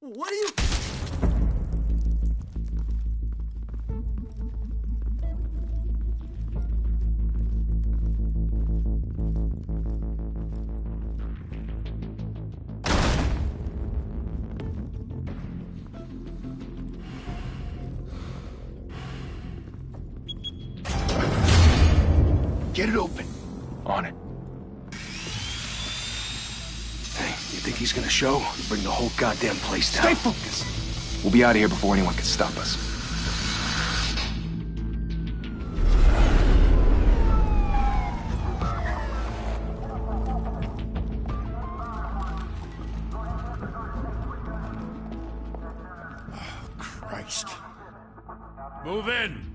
What are you... Get it open. On it. Hey, you think he's gonna show? Bring the whole goddamn place down. Stay focused. We'll be out of here before anyone can stop us. Oh, Christ. Move in!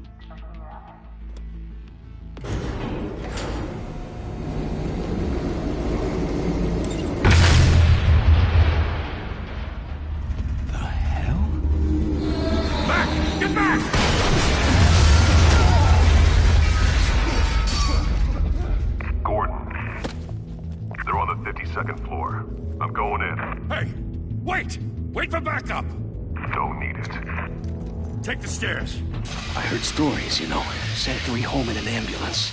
Get back! Gordon. They're on the 52nd floor. I'm going in. Hey! Wait! Wait for backup! Don't need it. Take the stairs. I heard stories, you know. Sent 3 home in an ambulance.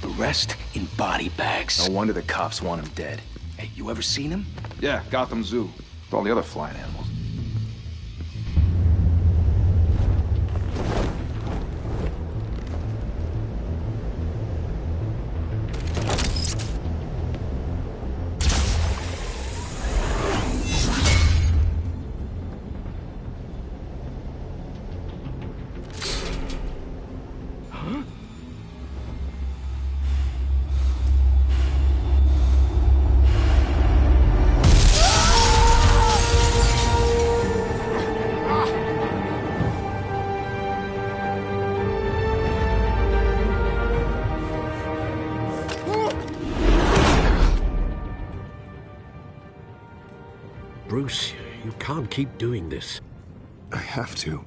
The rest in body bags. No wonder the cops want him dead. Hey, you ever seen him? Yeah, Gotham Zoo. With all the other flying animals. Bruce, you can't keep doing this. I have to.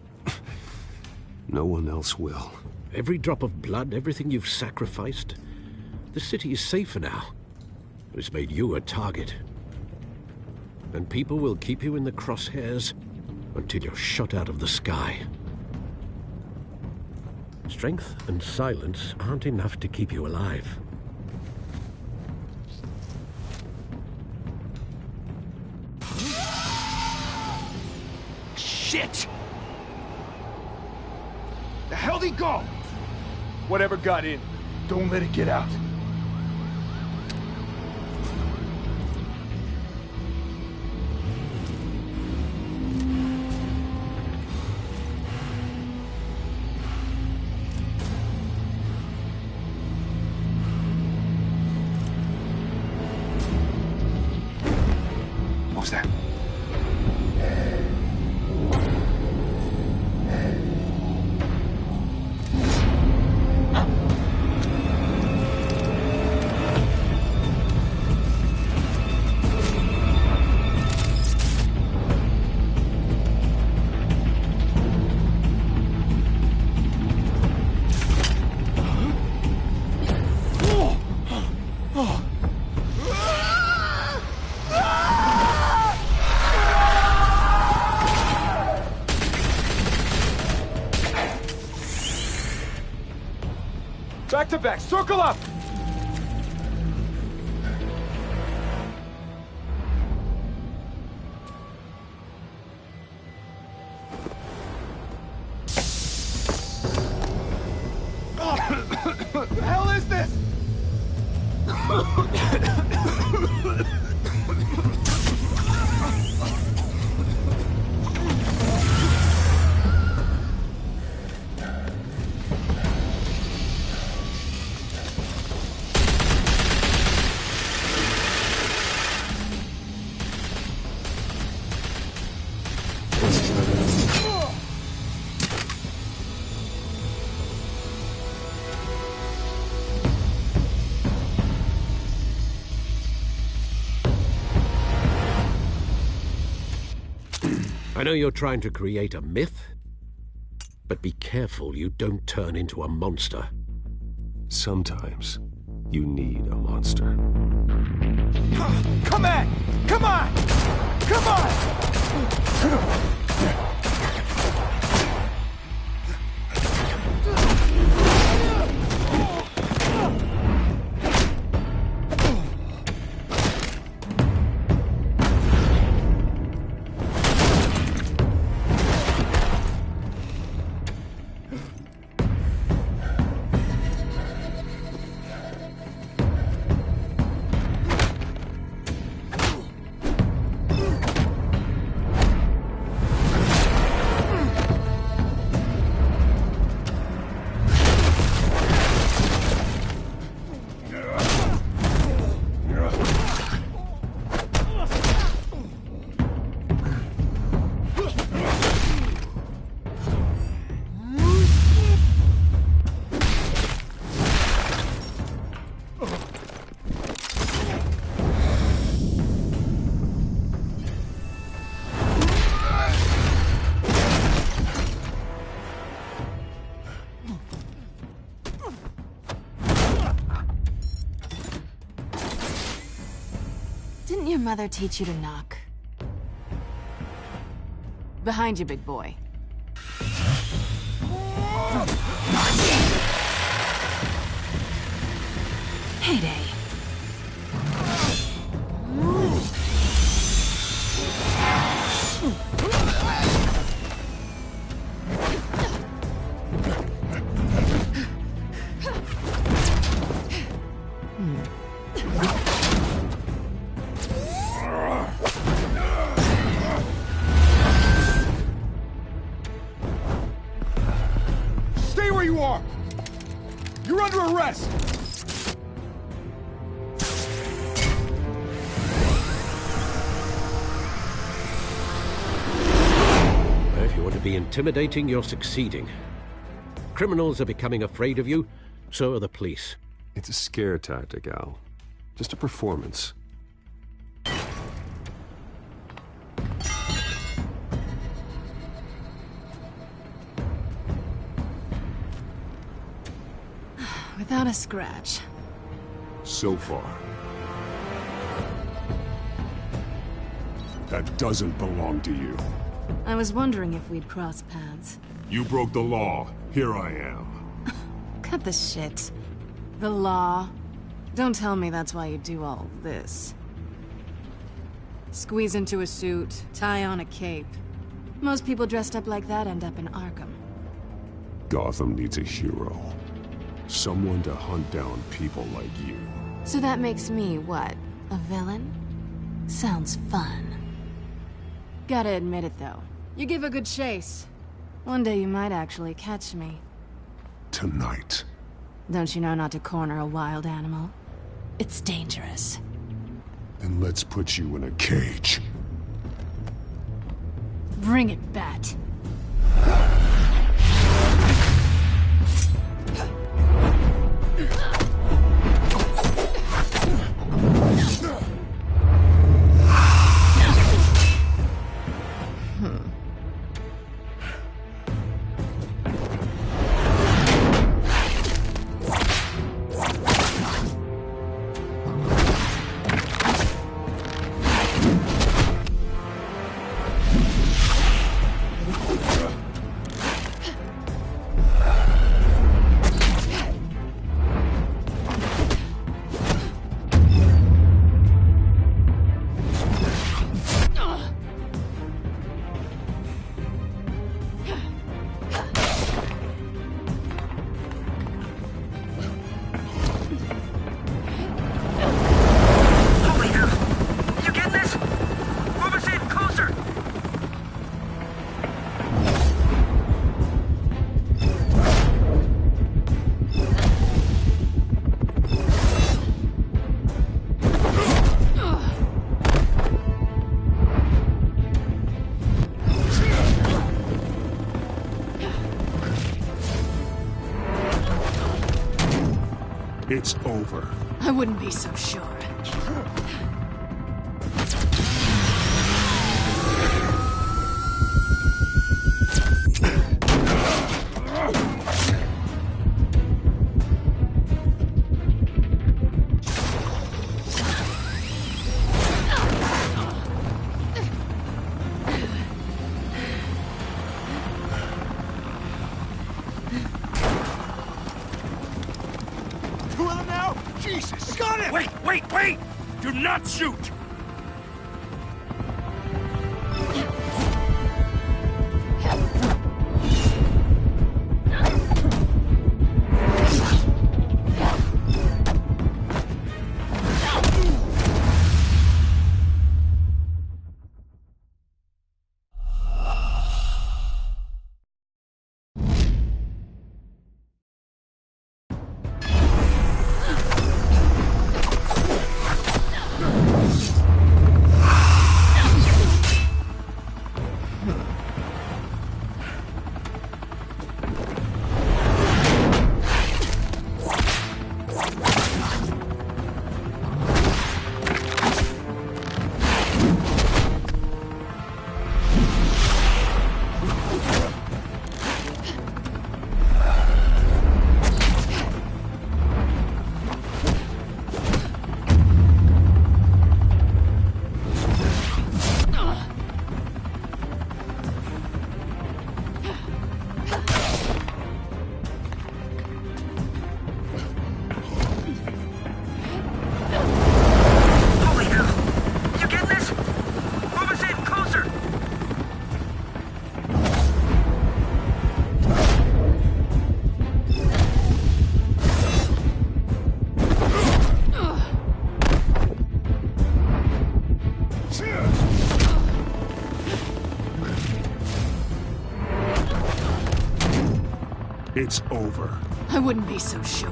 No one else will. Every drop of blood, everything you've sacrificed. The city is safer now. It's made you a target. And people will keep you in the crosshairs until you're shot out of the sky. Strength and silence aren't enough to keep you alive. Shit! The hell'd he go? Whatever got in, don't let it get out. What was that? Back to back, circle up! What the hell is this? I know you're trying to create a myth, but be careful you don't turn into a monster. Sometimes you need a monster. Come on! Come on! Come on! Didn't your mother teach you to knock? Behind you, big boy. Heyday. Stay where you are! You're under arrest! If you want to be intimidating, you're succeeding. Criminals are becoming afraid of you, so are the police. It's a scare tactic, Al. Just a performance. Without a scratch. So far. That doesn't belong to you. I was wondering if we'd cross paths. You broke the law. Here I am. Cut the shit. The law. Don't tell me that's why you do all this. Squeeze into a suit, tie on a cape. Most people dressed up like that end up in Arkham. Gotham needs a hero. Someone to hunt down people like you. So that makes me, what, a villain? Sounds fun. Gotta admit it, though. You give a good chase. One day you might actually catch me. Tonight. Don't you know not to corner a wild animal? It's dangerous. Then let's put you in a cage. Bring it, Bat. It's over. I wouldn't be so sure. Jesus! Got him! Wait! Do not shoot! It's over. I wouldn't be so sure.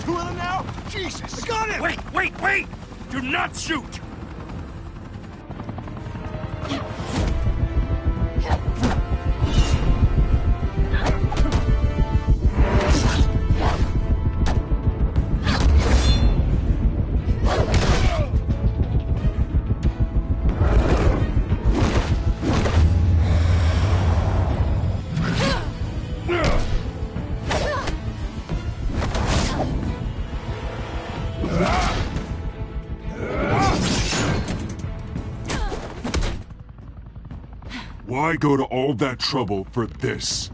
Two of them now? Jesus! I got him! Wait! Do not shoot! Why go to all that trouble for this?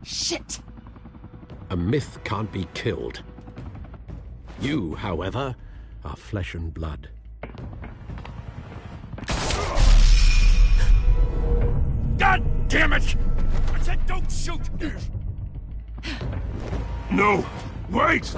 Shit! A myth can't be killed. You, however, are flesh and blood. God damn it! I said don't shoot! No! Wait!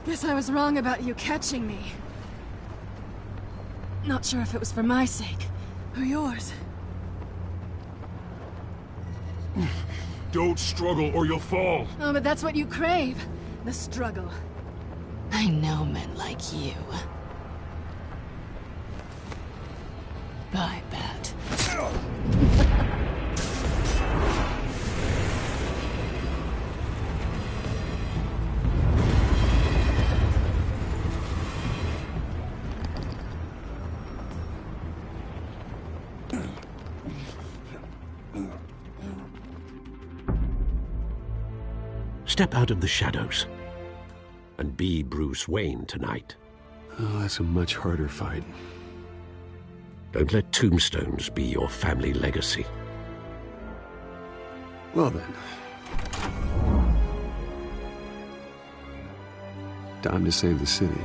Guess I was wrong about you catching me. Not sure if it was for my sake, or yours. Don't struggle or you'll fall. Oh, but that's what you crave. The struggle. I know men like you. I bet. Step out of the shadows and be Bruce Wayne tonight. Oh, that's a much harder fight. Don't let tombstones be your family legacy. Well then. Time to save the city.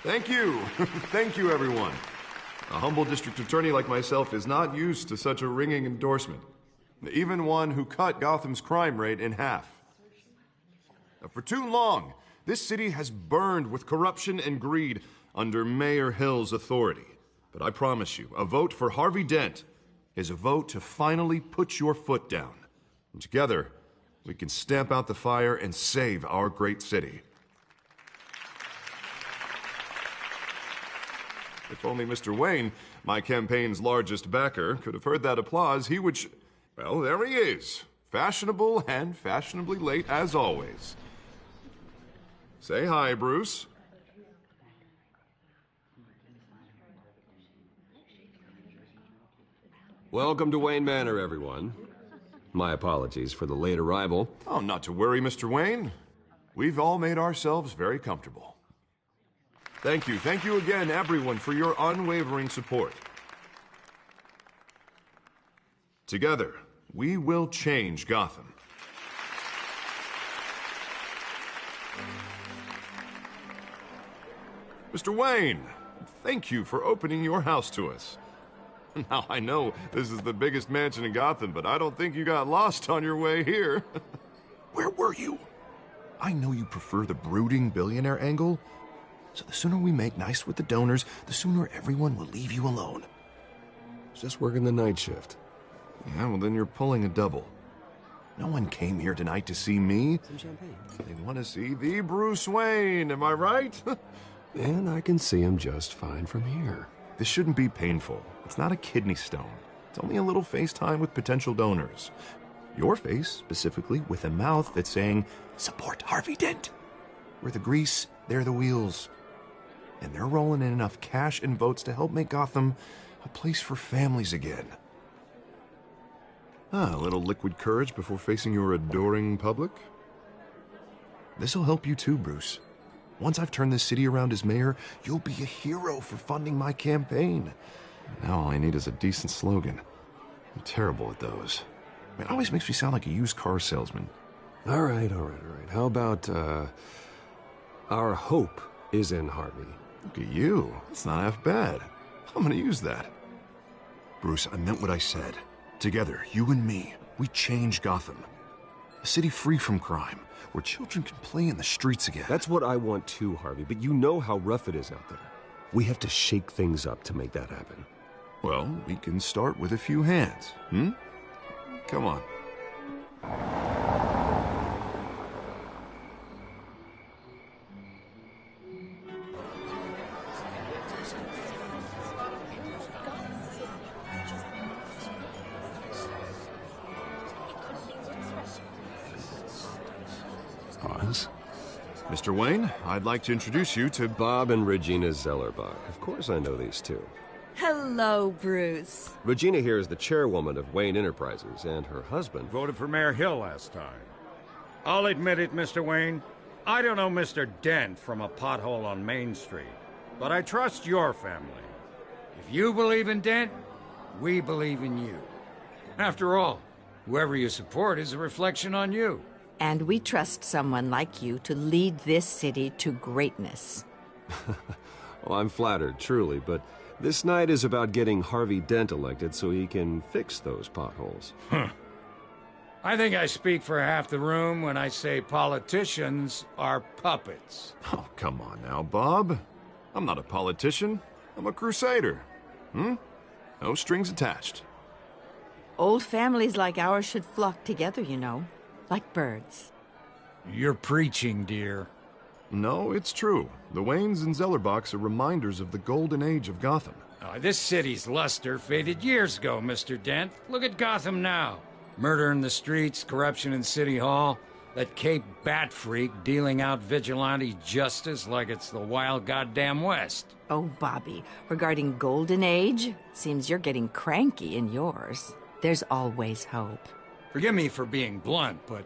Thank you. Thank you, everyone. A humble district attorney like myself is not used to such a ringing endorsement. Even one who cut Gotham's crime rate in half. For too long, this city has burned with corruption and greed under Mayor Hill's authority. But I promise you, a vote for Harvey Dent is a vote to finally put your foot down. And together, we can stamp out the fire and save our great city. If only Mr. Wayne, my campaign's largest backer, could have heard that applause, he would well, there he is. Fashionable and fashionably late as always. Say hi, Bruce. Welcome to Wayne Manor, everyone. My apologies for the late arrival. Oh, not to worry, Mr. Wayne. We've all made ourselves very comfortable. Thank you again, everyone, for your unwavering support. Together, we will change Gotham. Mr. Wayne, thank you for opening your house to us. Now, I know this is the biggest mansion in Gotham, but I don't think you got lost on your way here. Where were you? I know you prefer the brooding billionaire angle, so the sooner we make nice with the donors, the sooner everyone will leave you alone. Just working the night shift. Yeah, well then you're pulling a double. No one came here tonight to see me. Some champagne. They want to see the Bruce Wayne, am I right? And I can see him just fine from here. This shouldn't be painful. It's not a kidney stone. It's only a little FaceTime with potential donors. Your face, specifically, with a mouth that's saying, support Harvey Dent. We're the grease, they're the wheels. And they're rolling in enough cash and votes to help make Gotham a place for families again. A little liquid courage before facing your adoring public. This'll help you too, Bruce. Once I've turned this city around as mayor, you'll be a hero for funding my campaign. Now all I need is a decent slogan. I'm terrible at those. It always makes me sound like a used car salesman. All right. How about, our hope is in Harvey? Look at you. It's not half bad. I'm gonna use that. Bruce, I meant what I said. Together, you and me, we change Gotham. A city free from crime, where children can play in the streets again. That's what I want too, Harvey, but you know how rough it is out there. We have to shake things up to make that happen. Well, we can start with a few hands, Come on. Oz? Mr. Wayne, I'd like to introduce you to Bob and Regina Zellerbach. Of course I know these two. Hello, Bruce. Regina here is the chairwoman of Wayne Enterprises, and her husband... Voted for Mayor Hill last time. I'll admit it, Mr. Wayne. I don't know Mr. Dent from a pothole on Main Street, but I trust your family. If you believe in Dent, we believe in you. After all, whoever you support is a reflection on you. And we trust someone like you to lead this city to greatness. Well, I'm flattered, truly, but this night is about getting Harvey Dent elected so he can fix those potholes. I think I speak for half the room when I say politicians are puppets. Oh, come on now, Bob. I'm not a politician. I'm a crusader. No strings attached. Old families like ours should flock together, you know, like birds. You're preaching, dear. No, it's true. The Waynes and Zellerbachs are reminders of the golden age of Gotham. This city's luster faded years ago, Mr. Dent. Look at Gotham now. Murder in the streets, corruption in City Hall. That Cape Bat freak dealing out vigilante justice like it's the wild goddamn West. Oh, Bobby, regarding Golden Age, seems you're getting cranky in yours. There's always hope. Forgive me for being blunt, but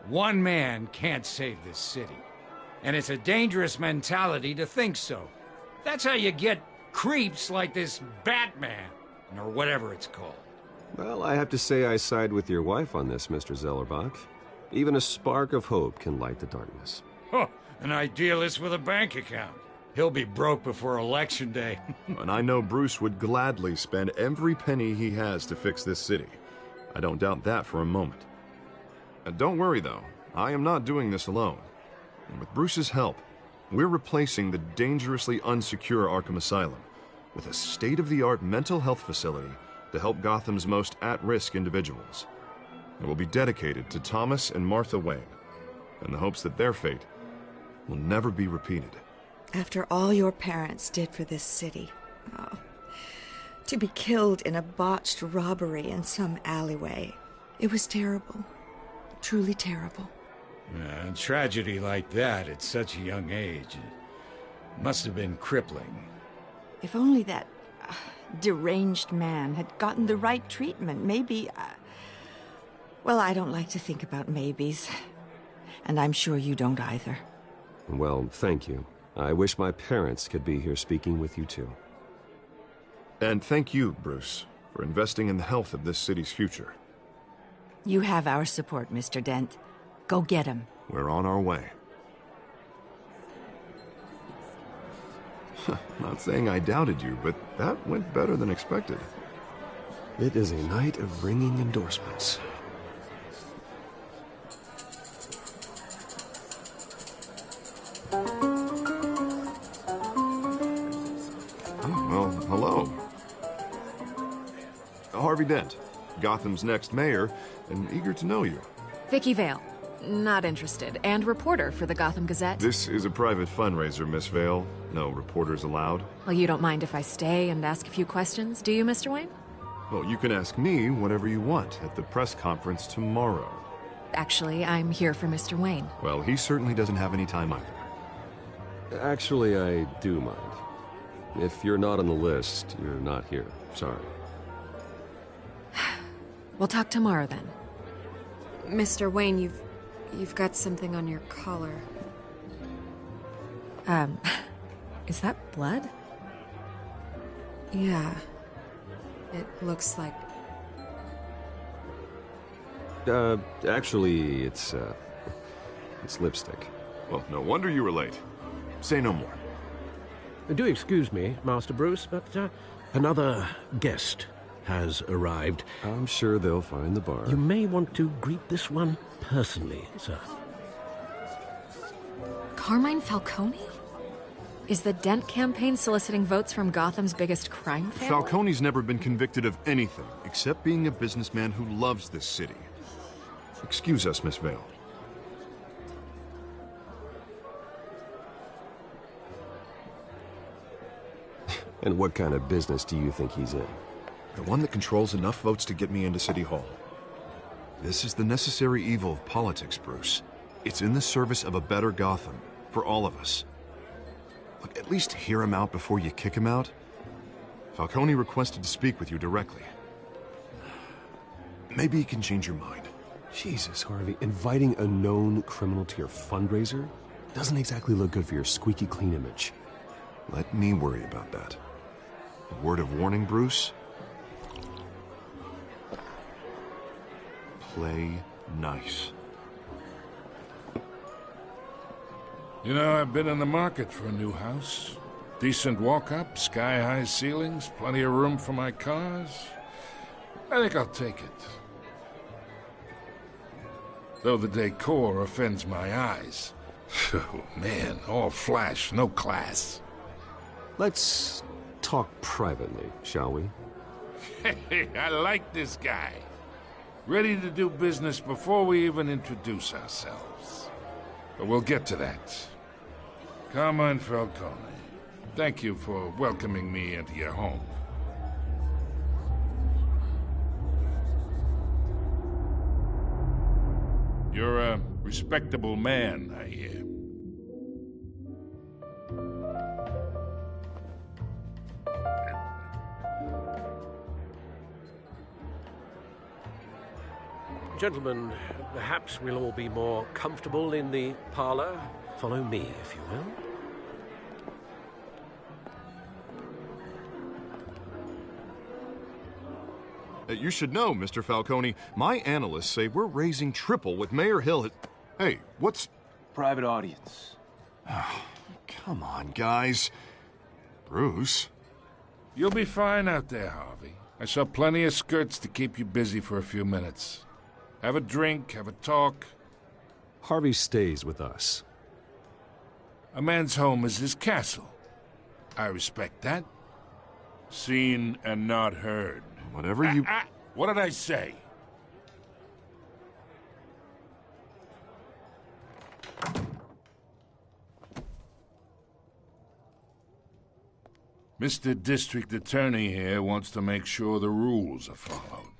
one man can't save this city. And it's a dangerous mentality to think so. That's how you get creeps like this Batman, or whatever it's called. Well, I have to say I side with your wife on this, Mr. Zellerbach. Even a spark of hope can light the darkness. Huh, an idealist with a bank account. He'll be broke before Election Day. And I know Bruce would gladly spend every penny he has to fix this city. I don't doubt that for a moment. And don't worry, though. I am not doing this alone. And with Bruce's help, we're replacing the dangerously unsecure Arkham Asylum with a state-of-the-art mental health facility to help Gotham's most at-risk individuals. It will be dedicated to Thomas and Martha Wayne, in the hopes that their fate will never be repeated. After all your parents did for this city, to be killed in a botched robbery in some alleyway, it was terrible. Truly terrible. A tragedy like that at such a young age, it must have been crippling. If only that deranged man had gotten the right treatment, maybe... Well, I don't like to think about maybes. And I'm sure you don't either. Well, thank you. I wish my parents could be here speaking with you too. And thank you, Bruce, for investing in the health of this city's future. You have our support, Mr. Dent. Go get him. We're on our way. Not saying I doubted you, but that went better than expected. It is a night of ringing endorsements. Well, hello. Harvey Dent, Gotham's next mayor, and eager to know you. Vicky Vale. Not interested. And reporter for the Gotham Gazette. This is a private fundraiser, Miss Vale. No reporters allowed. Well, you don't mind if I stay and ask a few questions, do you, Mr. Wayne? Well, you can ask me whatever you want at the press conference tomorrow. Actually, I'm here for Mr. Wayne. Well, he certainly doesn't have any time either. Actually, I do mind. If you're not on the list, you're not here. Sorry. We'll talk tomorrow, then. Mr. Wayne, you've got something on your collar. Is that blood? Yeah. It looks like... Actually, it's lipstick. Well, no wonder you were late. Say no more. Do excuse me, Master Bruce, but another guest has arrived. I'm sure they'll find the bar. You may want to greet this one personally, sir. Carmine Falcone? Is the Dent campaign soliciting votes from Gotham's biggest crime family? Falcone's never been convicted of anything except being a businessman who loves this city. Excuse us, Miss Vale. And what kind of business do you think he's in? The one that controls enough votes to get me into City Hall. This is the necessary evil of politics, Bruce. It's in the service of a better Gotham, for all of us. Look, at least hear him out before you kick him out. Falcone requested to speak with you directly. Maybe he can change your mind. Jesus, Harvey, inviting a known criminal to your fundraiser doesn't exactly look good for your squeaky clean image. Let me worry about that. A word of warning, Bruce? Play nice. You know, I've been in the market for a new house. Decent walk-up, sky-high ceilings, plenty of room for my cars. I think I'll take it. Though the decor offends my eyes. Oh, man, all flash, no class. Let's talk privately, shall we? Hey, I like this guy. Ready to do business before we even introduce ourselves. But we'll get to that. Carmine Falcone, thank you for welcoming me into your home. You're Respectable man, I hear. Gentlemen, perhaps we'll all be more comfortable in the parlor. Follow me, if you will. You should know, Mr. Falcone, my analysts say we're raising triple with Mayor Hill. Hey, what's... Private audience. Come on, guys. Bruce? You'll be fine out there, Harvey. I saw plenty of skirts to keep you busy for a few minutes. Have a drink, have a talk. Harvey stays with us. A man's home is his castle. I respect that. Seen and not heard. Whatever you... What did I say? Mr. District Attorney here wants to make sure the rules are followed.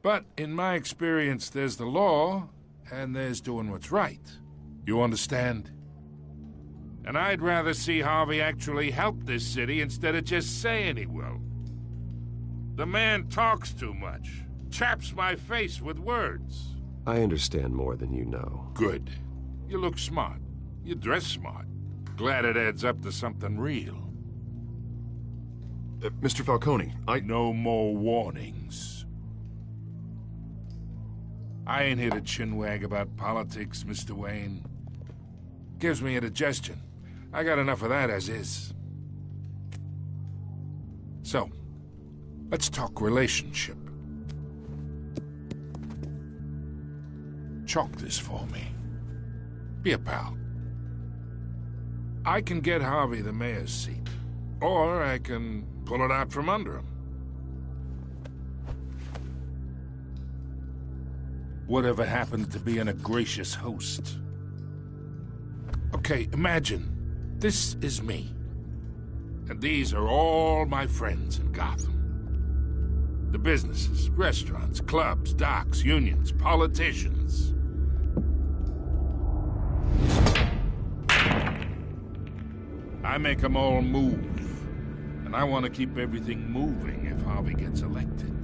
But in my experience, there's the law, and there's doing what's right. You understand? And I'd rather see Harvey actually help this city instead of just saying he will. The man talks too much. Chaps my face with words. I understand more than you know. Good. You look smart. You dress smart. Glad it adds up to something real. Mr. Falcone, No more warnings. I ain't here to chinwag about politics, Mr. Wayne. Gives me indigestion. I got enough of that as is. So, let's talk relationship. Chalk this for me. Be a pal. I can get Harvey the mayor's seat, or I can pull it out from under him. Whatever happened to being a gracious host? Okay, imagine this is me, and these are all my friends in Gotham. The businesses, restaurants, clubs, docks, unions, politicians. I make them all move, and I want to keep everything moving if Harvey gets elected.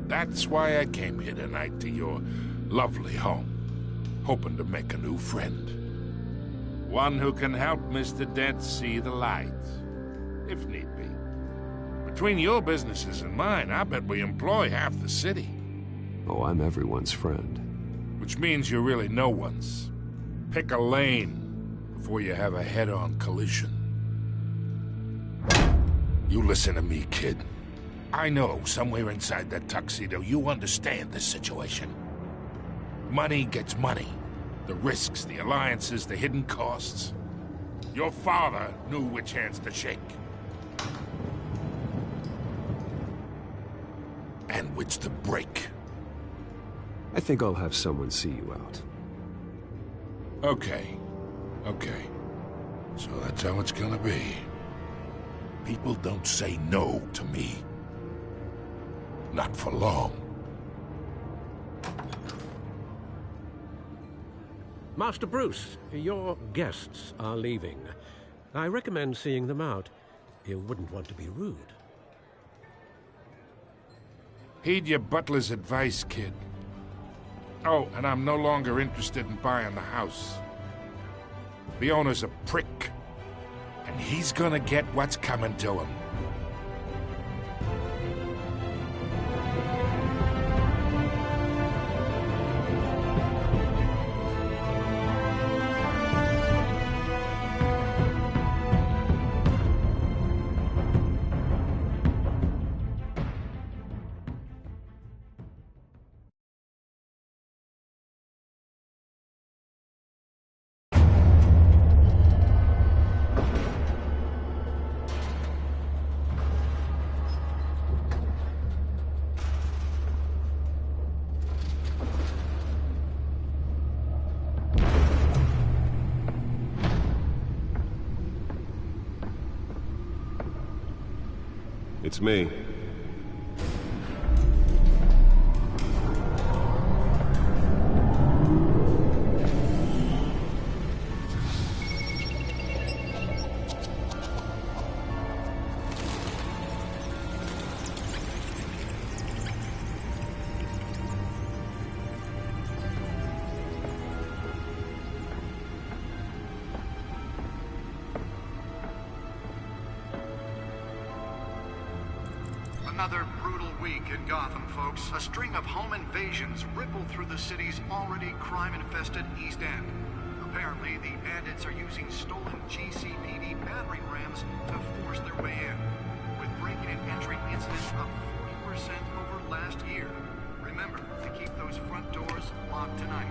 That's why I came here tonight to your lovely home, hoping to make a new friend. One who can help Mr. Dent see the light, if need be. Between your businesses and mine, I bet we employ half the city. Oh, I'm everyone's friend. Which means you're really no one's. Pick a lane before you have a head-on collision. You listen to me, kid. I know somewhere inside that tuxedo you understand this situation. Money gets money. The risks, the alliances, the hidden costs. Your father knew which hands to shake. And which to break. I think I'll have someone see you out. Okay. So that's how it's gonna be. People don't say no to me. Not for long. Master Bruce, your guests are leaving. I recommend seeing them out. You wouldn't want to be rude. Heed your butler's advice, kid. Oh, and I'm no longer interested in buying the house. The owner's a prick, and he's gonna get what's coming to him. It's me. Another brutal week in Gotham, folks. A string of home invasions rippled through the city's already crime-infested East End. Apparently, the bandits are using stolen GCPD battering rams to force their way in, with breaking and entering incidents up 40% over last year. Remember to keep those front doors locked tonight.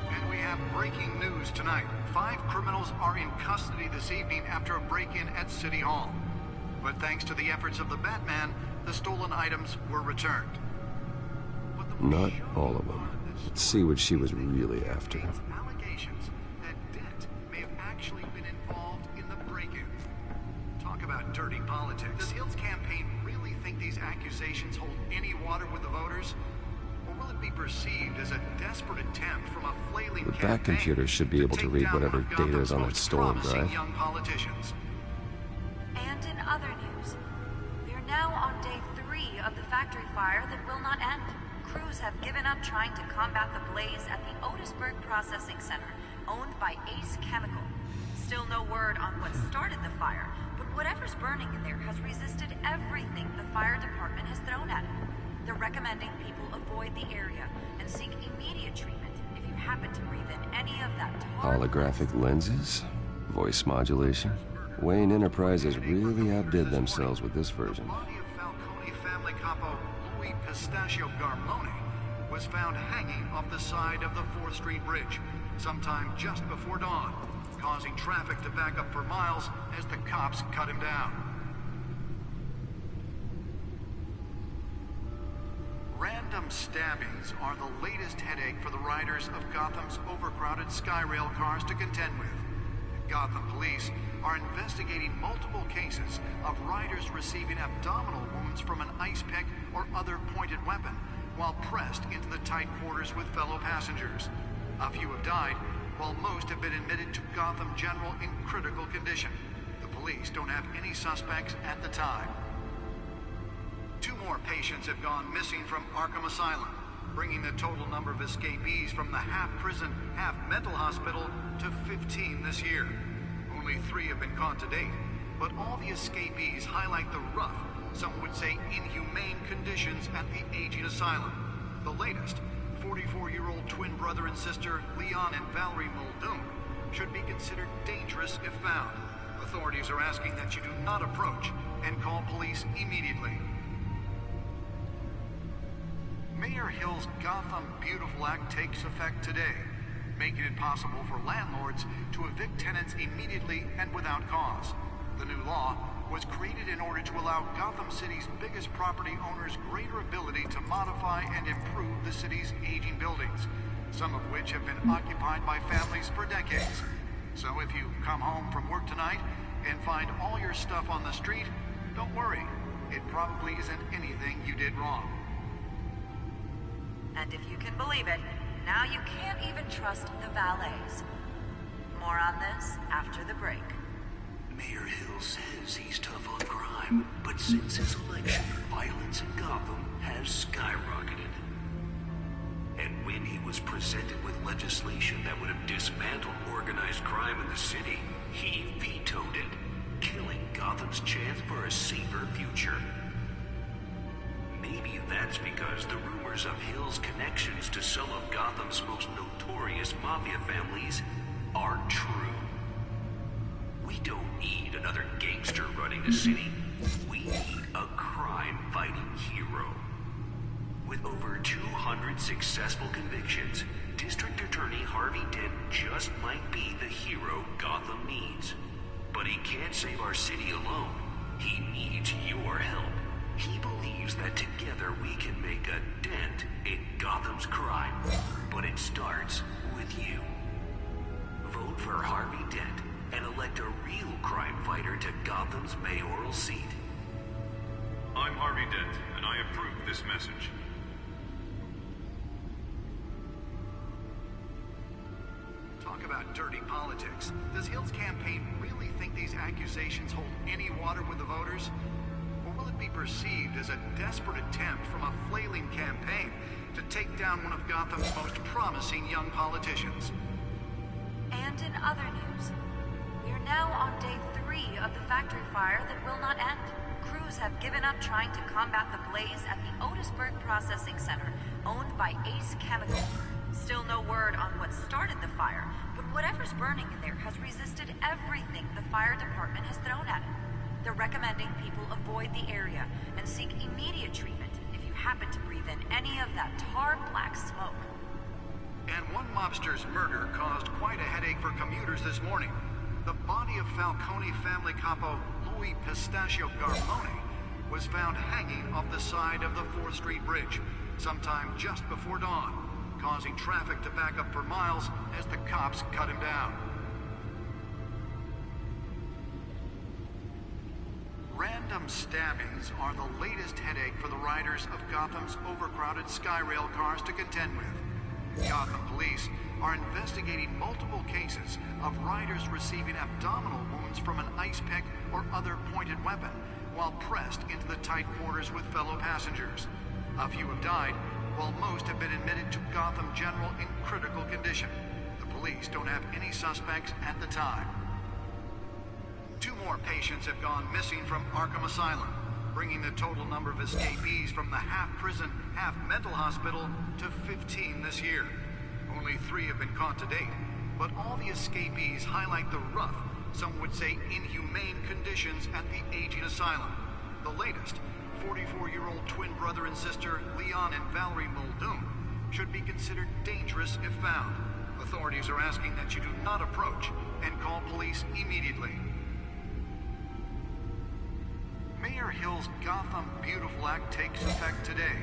And we have breaking news tonight. 5 criminals are in custody this evening after a break-in at City Hall. But thanks to the efforts of the Batman, the stolen items were returned. Not all of them. Let's see what she was really after. Allegations that Dent may have actually been involved in the break-in. Talk about dirty politics. Does Hill's campaign really think these accusations hold any water with the voters? Or will it be perceived as a desperate attempt from a flailing The back computer should be able to read whatever data is on that stolen drive. Young politicians. And in other news, we are now on day 3 of the factory fire that will not end. Crews have given up trying to combat the blaze at the Otisburg Processing Center, owned by Ace Chemical. Still no word on what started the fire, but whatever's burning in there has resisted everything the fire department has thrown at it. They're recommending people avoid the area and seek immediate treatment if you happen to breathe in any of that Holographic lenses? Voice modulation? Wayne Enterprises really outdid themselves with this version. Falcone family capo Louis Pistachio Garmone was found hanging off the side of the 4th Street Bridge sometime just before dawn, causing traffic to back up for miles as the cops cut him down. Random stabbings are the latest headache for the riders of Gotham's overcrowded Skyrail cars to contend with. Gotham police are investigating multiple cases of riders receiving abdominal wounds from an ice pick or other pointed weapon while pressed into the tight quarters with fellow passengers. A few have died, while most have been admitted to Gotham General in critical condition. The police don't have any suspects at the time. 2 more patients have gone missing from Arkham Asylum, bringing the total number of escapees from the half-prison, half-mental hospital to 15 this year. Only 3 have been caught to date, but all the escapees highlight the rough, some would say inhumane conditions at the aging asylum. The latest, 44-year-old twin brother and sister Leon and Valerie Muldoon, should be considered dangerous if found. Authorities are asking that you do not approach and call police immediately. Mayor Hill's Gotham Beautiful Act takes effect today, making it possible for landlords to evict tenants immediately and without cause. The new law was created in order to allow Gotham City's biggest property owners greater ability to modify and improve the city's aging buildings, some of which have been occupied by families for decades. So if you come home from work tonight and find all your stuff on the street, don't worry. It probably isn't anything you did wrong. And if you can believe it, now you can't even trust the valets. More on this after the break. Mayor Hill says he's tough on crime, but since his election, violence in Gotham has skyrocketed. And when he was presented with legislation that would have dismantled organized crime in the city, he vetoed it, killing Gotham's chance for a safer future. Maybe that's because the rumors of Hill's connections to some of Gotham's most notorious mafia families are true. We don't need another gangster running the city. We need a crime-fighting hero. With over 200 successful convictions, District Attorney Harvey Dent just might be the hero Gotham needs. But he can't save our city alone. He needs your help. He believes that together we can make a dent in Gotham's crime. But it starts with you. Vote for Harvey Dent and elect a real crime fighter to Gotham's mayoral seat. I'm Harvey Dent, and I approve this message. Talk about dirty politics. Does Hill's campaign really think these accusations hold any water with the voters? Or will it be perceived as a desperate attempt from a flailing campaign to take down one of Gotham's most promising young politicians? And in other news, we are now on day 3 of the factory fire that will not end. Crews crews have given up trying to combat the blaze at the Otisburg Processing Center, owned by Ace Chemical. Still no word on what started the fire, but whatever's burning in there has resisted everything the fire department has thrown at it. They're recommending people avoid the area and seek immediate treatment if you happen to breathe in any of that tar black smoke. And one mobster's murder caused quite a headache for commuters this morning. The body of Falcone family capo Louis Pistachio Garmone was found hanging off the side of the 4th Street Bridge sometime just before dawn, causing traffic to back up for miles as the cops cut him down. Random stabbings are the latest headache for the riders of Gotham's overcrowded Skyrail cars to contend with. Gotham police are investigating multiple cases of riders receiving abdominal wounds from an ice pick or other pointed weapon while pressed into the tight quarters with fellow passengers. A few have died, while most have been admitted to Gotham General in critical condition. The police don't have any suspects at the time. 2 more patients have gone missing from Arkham Asylum, bringing the total number of escapees from the half-prison, half-mental hospital to 15 this year. Only 3 have been caught to date, but all the escapees highlight the rough, some would say inhumane conditions at the aging asylum. The latest, 44-year-old twin brother and sister Leon and Valerie Muldoon, should be considered dangerous if found. Authorities are asking that you do not approach and call police immediately. Mayor Hill's Gotham Beautiful Act takes effect today,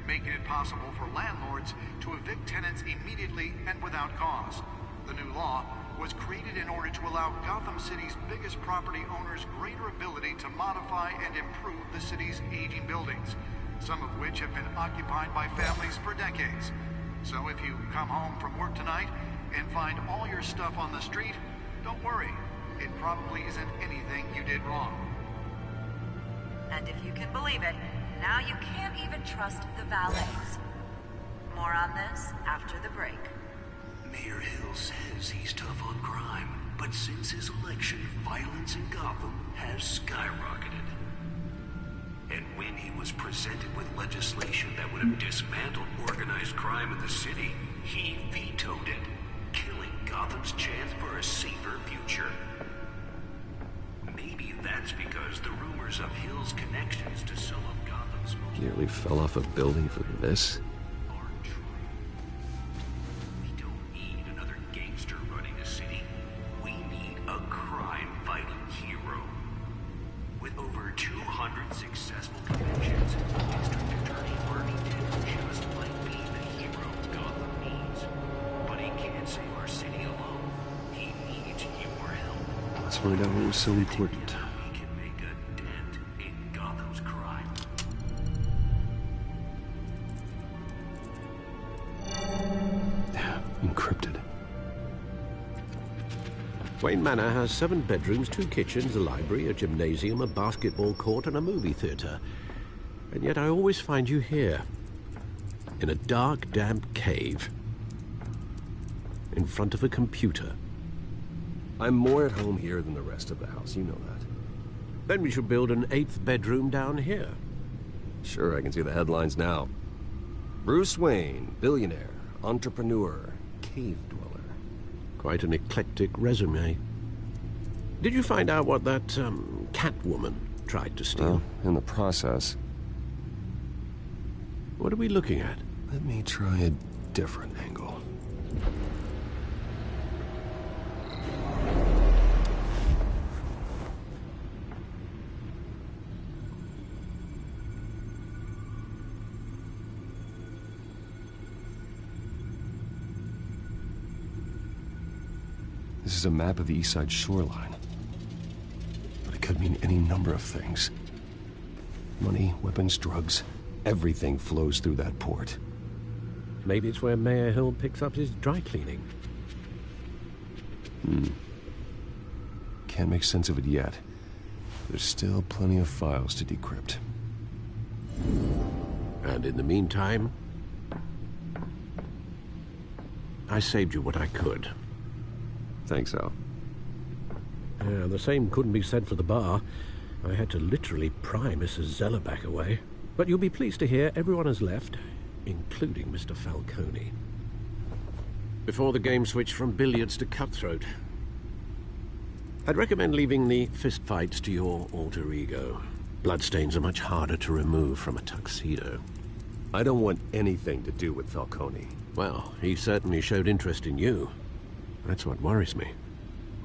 making it possible for landlords to evict tenants immediately and without cause. The new law was created in order to allow Gotham City's biggest property owners greater ability to modify and improve the city's aging buildings, some of which have been occupied by families for decades. So if you come home from work tonight and find all your stuff on the street, don't worry. It probably isn't anything you did wrong. And if you can believe it, now you can't even trust the valets. More on this after the break. Mayor Hill says he's tough on crime, but since his election, violence in Gotham has skyrocketed. And when he was presented with legislation that would have dismantled organized crime in the city, he vetoed it, killing Gotham's chance for a safer future. Maybe that's because the rumors of Hill's connections to some of Gotham's most... Nearly fell off a building for this? We don't need another gangster running the city. We need a crime-fighting hero. With over 200 successful convictions, District Attorney Harvey Dent just might be the hero Gotham needs. But he can't save our city alone. He needs your help. Let's find out what was so important. We can make a dent in Gotham's crime. Encrypted. Wayne Manor has 7 bedrooms, 2 kitchens, a library, a gymnasium, a basketball court, and a movie theater. And yet I always find you here, in a dark, damp cave, in front of a computer. I'm more at home here than the rest of the house, you know that. Then we should build an 8th bedroom down here. Sure, I can see the headlines now. Bruce Wayne, billionaire, entrepreneur, cave dweller. Quite an eclectic resume. Did you find out what that, Catwoman tried to steal? Well, in the process. What are we looking at? Let me try a different angle. This is a map of the East Side shoreline. But it could mean any number of things. Money, weapons, drugs, everything flows through that port. Maybe it's where Mayor Hill picks up his dry cleaning. Can't make sense of it yet. There's still plenty of files to decrypt. And in the meantime, I saved you what I could. Thanks, Al. The same couldn't be said for the bar. I had to literally pry Mrs. Zeller back away. But you'll be pleased to hear everyone has left, including Mr. Falcone. Before the game switched from billiards to cutthroat. I'd recommend leaving the fistfights to your alter ego. Bloodstains are much harder to remove from a tuxedo. I don't want anything to do with Falcone. Well, he certainly showed interest in you. That's what worries me.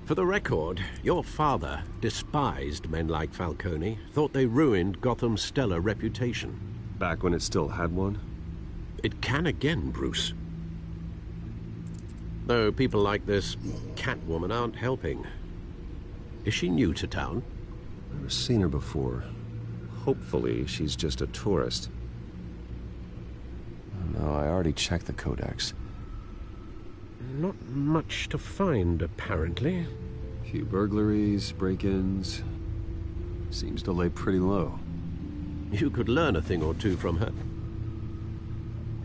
For the record, your father despised men like Falcone, thought they ruined Gotham's stellar reputation. Back when it still had one? It can again, Bruce. Though people like this Catwoman aren't helping. Is she new to town? Never seen her before. Hopefully, she's just a tourist. No, I already checked the codex. Not much to find, apparently. A few burglaries, break-ins. Seems to lay pretty low. You could learn a thing or two from her.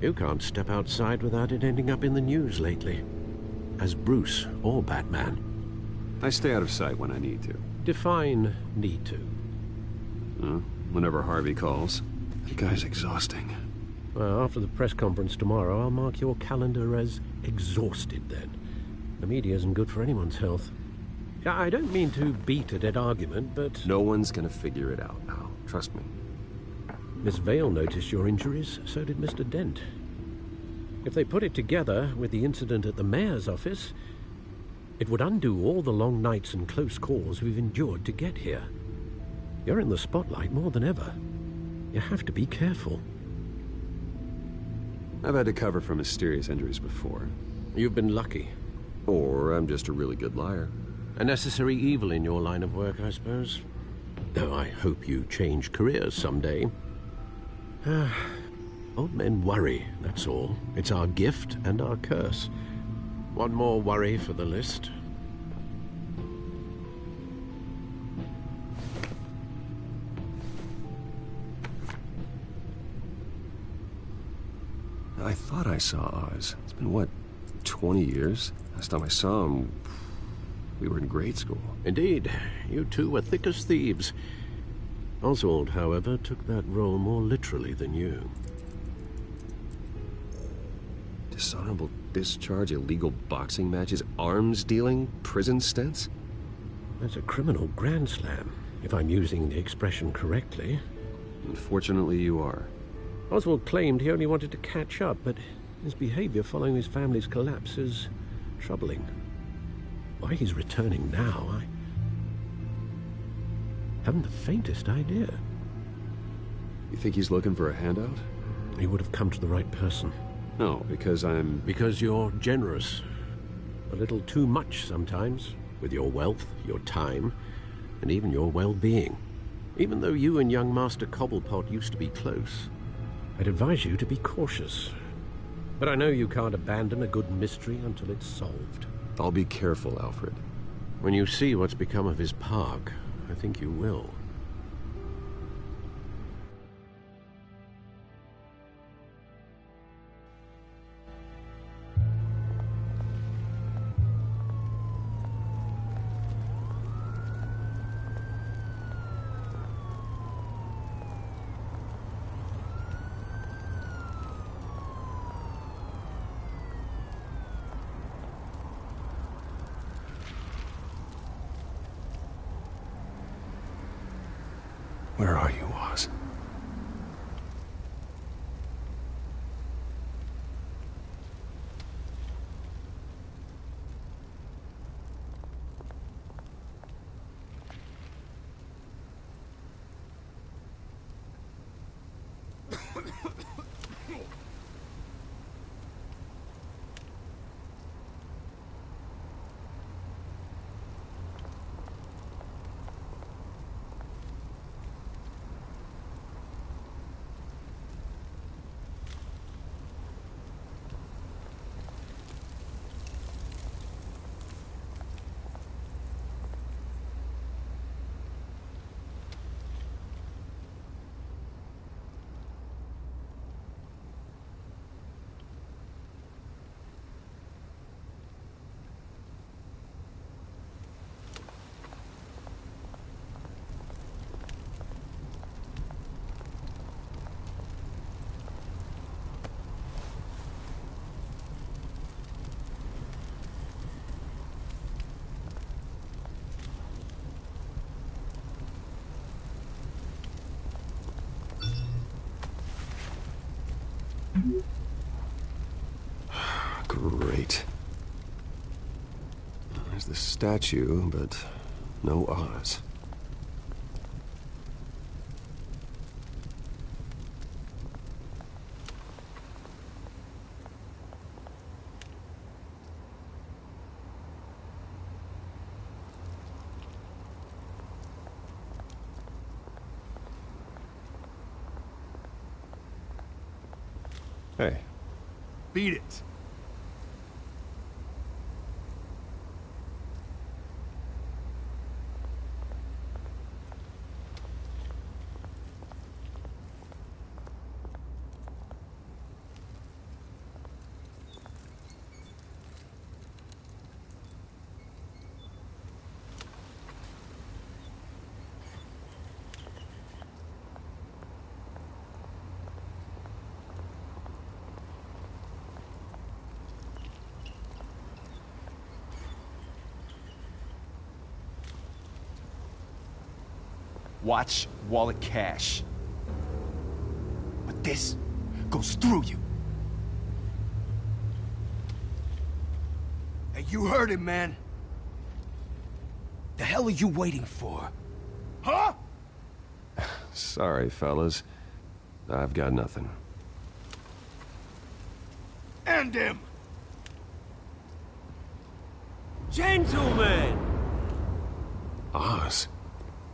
You can't step outside without it ending up in the news lately. As Bruce or Batman. I stay out of sight when I need to. Define need to. Whenever Harvey calls. That guy's exhausting. Well, after the press conference tomorrow, I'll mark your calendar as exhausted then. The media isn't good for anyone's health. I don't mean to beat a dead argument, but... No one's gonna figure it out now. Trust me. Miss Vale noticed your injuries, so did Mr. Dent. If they put it together with the incident at the mayor's office, it would undo all the long nights and close calls we've endured to get here. You're in the spotlight more than ever. You have to be careful. I've had to cover for mysterious injuries before. You've been lucky. Or I'm just a really good liar. A necessary evil in your line of work, I suppose. Though I hope you change careers someday. Old men worry, that's all. It's our gift and our curse. One more worry for the list. I thought I saw Oz. It's been, what, 20 years? Last time I saw him, we were in grade school. Indeed. You two were thick as thieves. Oswald, however, took that role more literally than you. Dishonorable discharge, illegal boxing matches, arms dealing, prison stints? That's a criminal grand slam, if I'm using the expression correctly. Unfortunately, you are. Oswald claimed he only wanted to catch up, but his behavior following his family's collapse is troubling. Why he's returning now, I haven't the faintest idea. You think he's looking for a handout? He would have come to the right person. No, because I'm... Because you're generous. A little too much sometimes, with your wealth, your time, and even your well-being. Even though you and young Master Cobblepot used to be close, I'd advise you to be cautious. But I know you can't abandon a good mystery until it's solved. I'll be careful, Alfred. When you see what's become of his park, I think you will. Where are you, Oz? Great. There's the statue, but no Oz. Hey. Beat it. Watch wallet cash. But this goes through you. Hey, you heard him, man. The hell are you waiting for? Huh? Sorry, fellas. I've got nothing. End him! Gentlemen! Oz.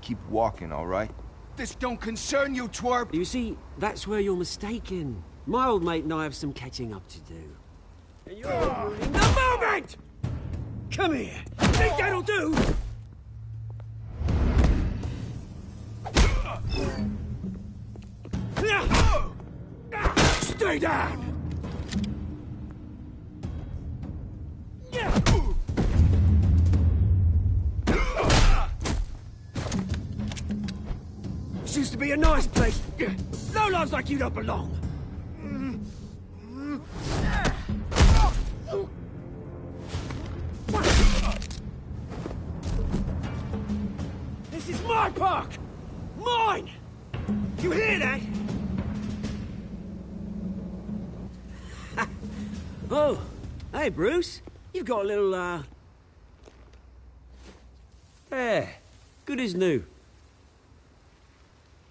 Keep walking, all right? This don't concern you, twerp! You see, that's where you're mistaken. My old mate and I have some catching up to do. And you're ruining the moment! Come here! Think that'll do? Stay down! This used to be a nice place. No lives like you don't belong. This is my park! Mine! You hear that? Oh, hey, Bruce. You've got a little, Yeah, good as new.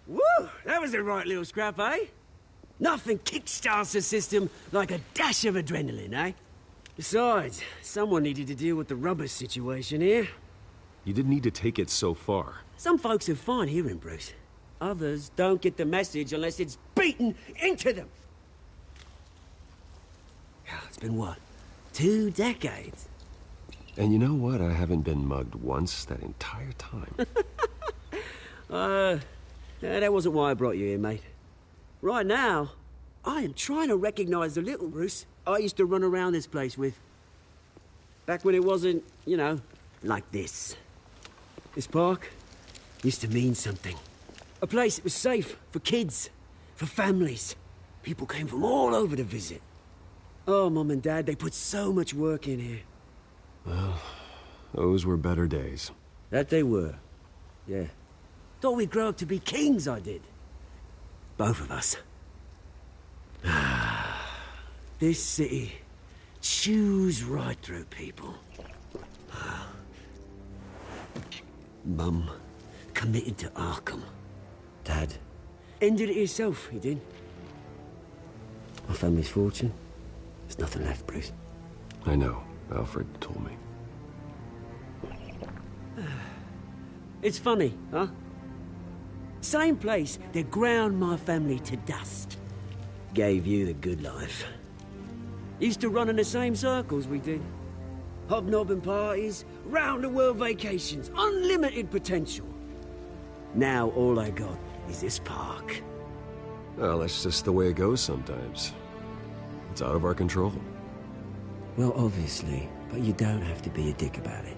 Woo! That was a right little scrap, eh? Nothing kickstarts the system like a dash of adrenaline, eh? Besides, someone needed to deal with the rubber situation here. You didn't need to take it so far. Some folks are fine hearing, Bruce. Others don't get the message unless it's beaten into them. It's been, what, 2 decades? And you know what? I haven't been mugged once that entire time. That wasn't why I brought you here, mate. Right now, I am trying to recognize the little Bruce I used to run around this place with. Back when it wasn't, you know, like this. This park used to mean something. A place that was safe for kids, for families. People came from all over to visit. Oh, Mum and Dad, they put so much work in here. Well, those were better days. That they were, yeah. Thought we'd grow up to be kings, I did. Both of us. This city chews right through people. Mum committed to Arkham. Dad ended it himself, he did. My family's fortune. There's nothing left, Bruce. I know. Alfred told me. It's funny, huh? Same place that ground my family to dust. Gave you the good life. Used to run in the same circles we did. Hobnobbing parties, round-the-world vacations, unlimited potential. Now all I got is this park. Well, that's just the way it goes sometimes. It's out of our control. Well, obviously, but you don't have to be a dick about it.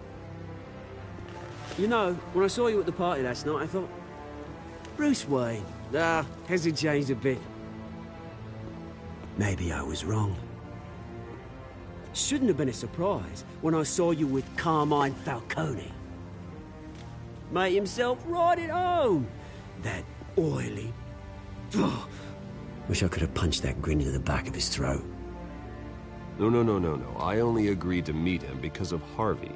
You know, when I saw you at the party last night, I thought, Bruce Wayne. Hasn't changed a bit. Maybe I was wrong. Shouldn't have been a surprise when I saw you with Carmine Falcone. Made himself right at home. That oily, Wish I could have punched that grin into the back of his throat. No. I only agreed to meet him because of Harvey.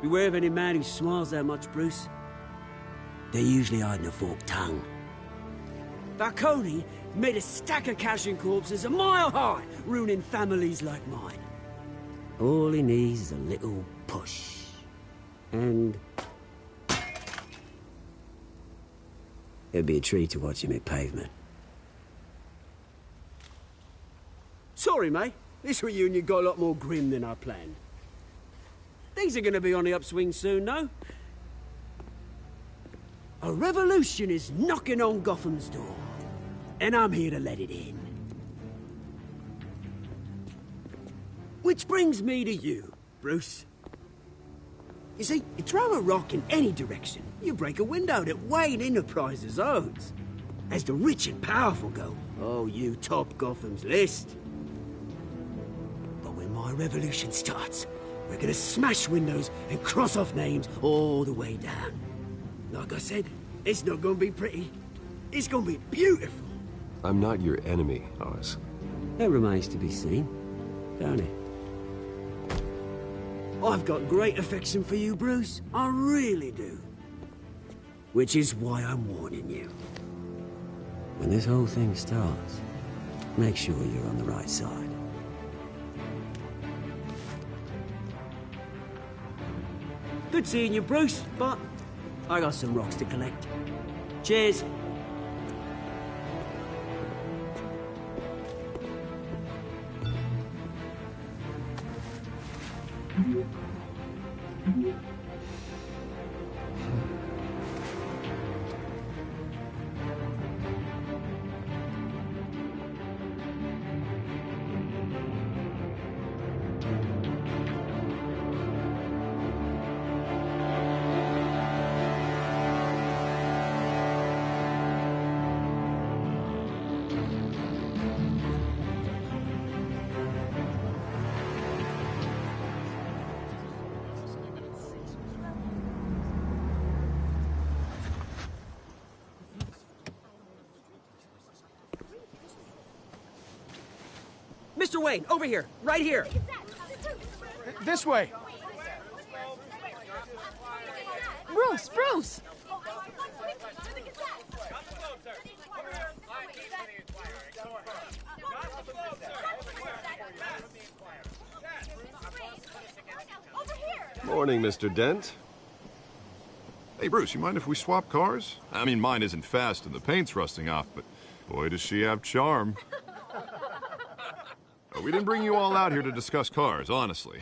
Beware of any man who smiles that much, Bruce. They're usually hiding a forked tongue. Falcone made a stack of cashing corpses a mile high, ruining families like mine. All he needs is a little push. And... it'd be a treat to watch him hit pavement. Sorry, mate. This reunion got a lot more grim than I planned. Things are gonna be on the upswing soon, no? A revolution is knocking on Gotham's door, and I'm here to let it in. Which brings me to you, Bruce. You see, you throw a rock in any direction, you break a window that Wayne Enterprises owns. As the rich and powerful go, oh, you top Gotham's list. But when my revolution starts, we're gonna smash windows and cross off names all the way down. Like I said, it's not gonna be pretty. It's gonna be beautiful. I'm not your enemy, Oz. That remains to be seen, don't it? I've got great affection for you, Bruce. I really do. Which is why I'm warning you. When this whole thing starts, make sure you're on the right side. Good seeing you, Bruce, but I got some rocks to collect. Cheers. Mr. Wayne, over here, right here. This way. Bruce! Morning, Mr. Dent. Hey, Bruce, you mind if we swap cars? I mean, mine isn't fast and the paint's rusting off, but boy, does she have charm. We didn't bring you all out here to discuss cars, honestly.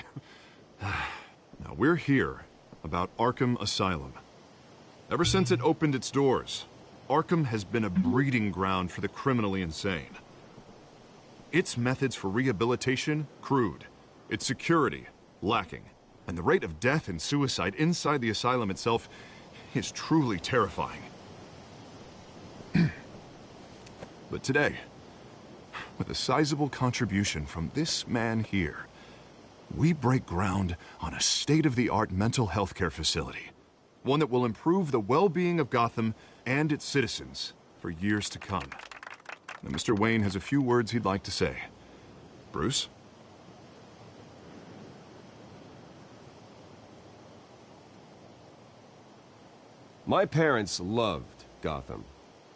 Now, we're here about Arkham Asylum. Ever since it opened its doors, Arkham has been a breeding ground for the criminally insane. Its methods for rehabilitation, crude. Its security, lacking. And the rate of death and suicide inside the asylum itself is truly terrifying. But today, with a sizable contribution from this man here, we break ground on a state-of-the-art mental health care facility. One that will improve the well-being of Gotham and its citizens for years to come. Now, Mr. Wayne has a few words he'd like to say. Bruce? My parents loved Gotham.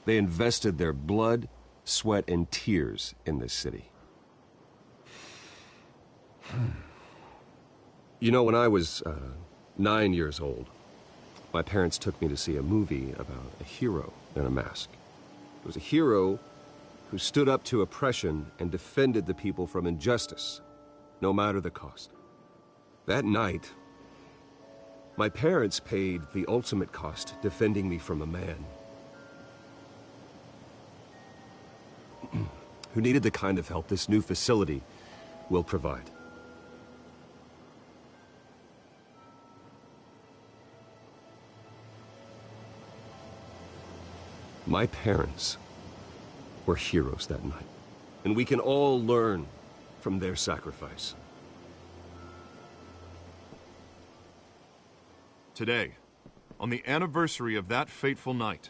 They invested their blood, sweat, and tears in this city. You know, when I was 9 years old, my parents took me to see a movie about a hero in a mask. It was a hero who stood up to oppression and defended the people from injustice, no matter the cost. That night, my parents paid the ultimate cost defending me from a man who needed the kind of help this new facility will provide. My parents were heroes that night, and we can all learn from their sacrifice. Today, on the anniversary of that fateful night,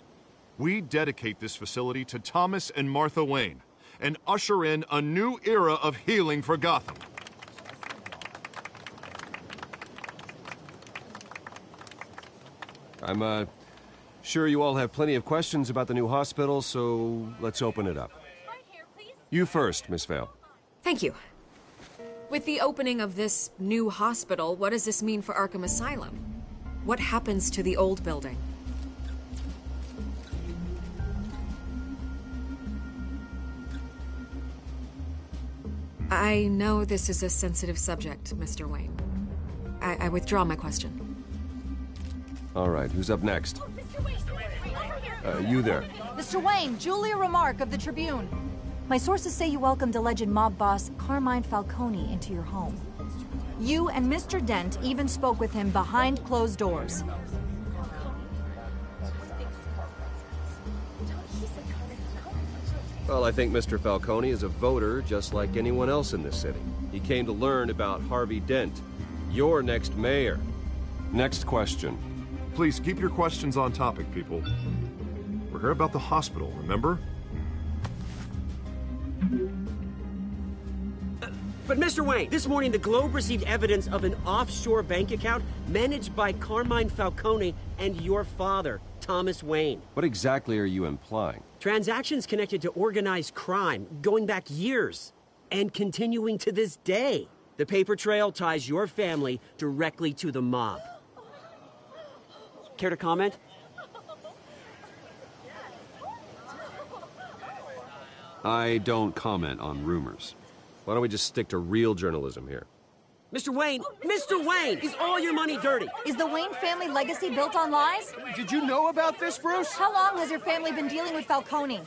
we dedicate this facility to Thomas and Martha Wayne and usher in a new era of healing for Gotham. I'm, sure you all have plenty of questions about the new hospital, so let's open it up. You first, Miss Vale. Thank you. With the opening of this new hospital, what does this mean for Arkham Asylum? What happens to the old building? I know this is a sensitive subject, Mr. Wayne. I withdraw my question. All right, who's up next? You there. Mr. Wayne, Julia Remark of the Tribune. My sources say you welcomed alleged mob boss Carmine Falcone into your home. You and Mr. Dent even spoke with him behind closed doors. Well, I think Mr. Falcone is a voter just like anyone else in this city. He came to learn about Harvey Dent, your next mayor. Next question. Please keep your questions on topic, people. We're here about the hospital, remember? But Mr. Wayne, this morning the Globe received evidence of an offshore bank account managed by Carmine Falcone and your father, Thomas Wayne. What exactly are you implying? Transactions connected to organized crime going back years and continuing to this day. The paper trail ties your family directly to the mob. Care to comment? I don't comment on rumors. Why don't we just stick to real journalism here? Mr. Wayne, is all your money dirty? Is the Wayne family legacy built on lies? Did you know about this, Bruce? How long has your family been dealing with Falcone?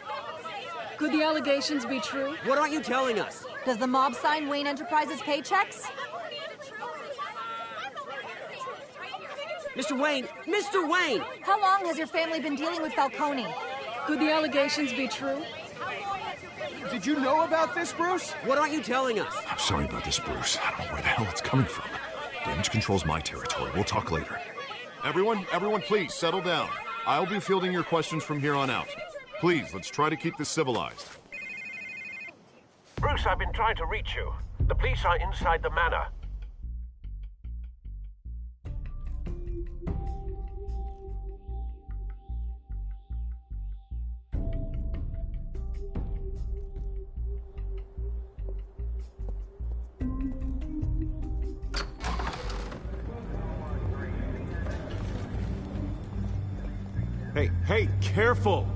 Could the allegations be true? What aren't you telling us? Does the mob sign Wayne Enterprises paychecks? Mr. Wayne! How long has your family been dealing with Falcone? Could the allegations be true? Did you know about this, Bruce? What aren't you telling us? I'm sorry about this, Bruce. I don't know where the hell it's coming from. Damage control's my territory. We'll talk later. Everyone, please, settle down. I'll be fielding your questions from here on out. Please, let's try to keep this civilized. Bruce, I've been trying to reach you. The police are inside the manor. Hey, careful!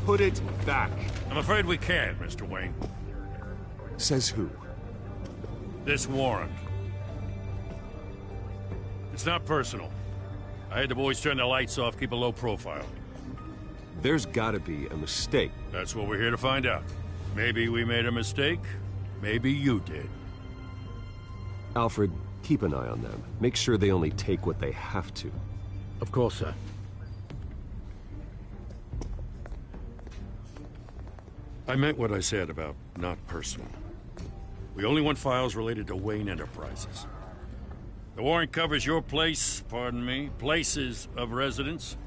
Put it back. I'm afraid we can't, Mr. Wayne. Says who? This warrant. It's not personal. I had the boys turn the lights off, keep a low profile. There's gotta be a mistake. That's what we're here to find out. Maybe we made a mistake. Maybe you did. Alfred, keep an eye on them. Make sure they only take what they have to. Of course, sir. I meant what I said about not personal. We only want files related to Wayne Enterprises. The warrant covers your place, pardon me, places of residence,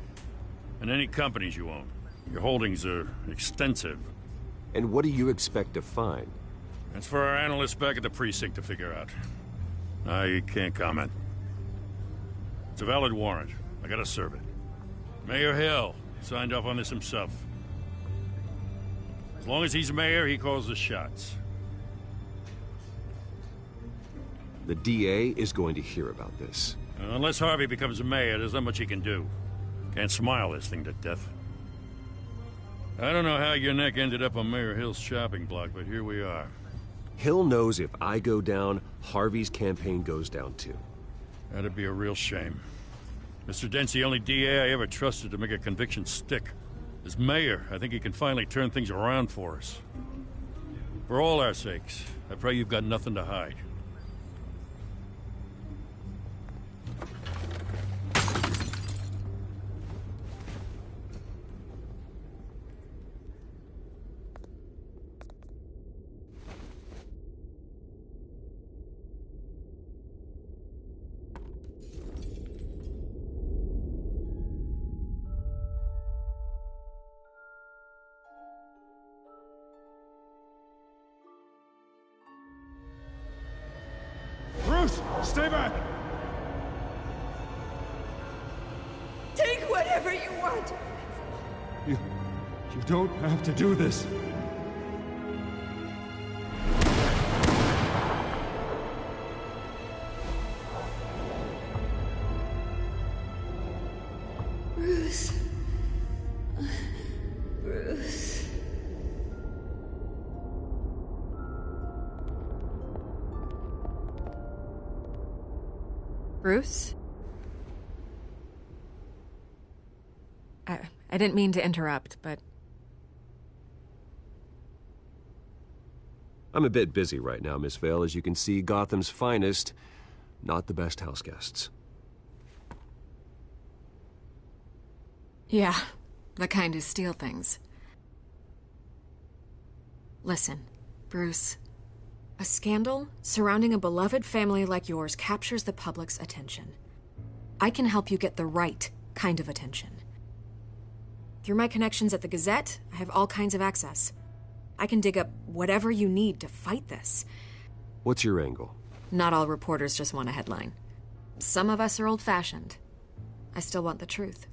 and any companies you own. Your holdings are extensive. And what do you expect to find? That's for our analysts back at the precinct to figure out. I can't comment. It's a valid warrant. I gotta serve it. Mayor Hill signed off on this himself. As long as he's mayor, he calls the shots. The DA is going to hear about this. Unless Harvey becomes a mayor, there's not much he can do. Can't smile this thing to death. I don't know how your neck ended up on Mayor Hill's shopping block, but here we are. Hill knows if I go down, Harvey's campaign goes down too. That'd be a real shame. Mr. Dent's the only DA I ever trusted to make a conviction stick. As mayor, I think he can finally turn things around for us. For all our sakes, I pray you've got nothing to hide. Stay back! Take whatever you want. You don't have to do this. Bruce. Bruce. Bruce? I didn't mean to interrupt, but... I'm a bit busy right now, Miss Vale. As you can see, Gotham's finest, not the best house guests. Yeah, the kind who steal things. Listen, Bruce. A scandal surrounding a beloved family like yours captures the public's attention. I can help you get the right kind of attention. Through my connections at the Gazette, I have all kinds of access. I can dig up whatever you need to fight this. What's your angle? Not all reporters just want a headline. Some of us are old-fashioned. I still want the truth.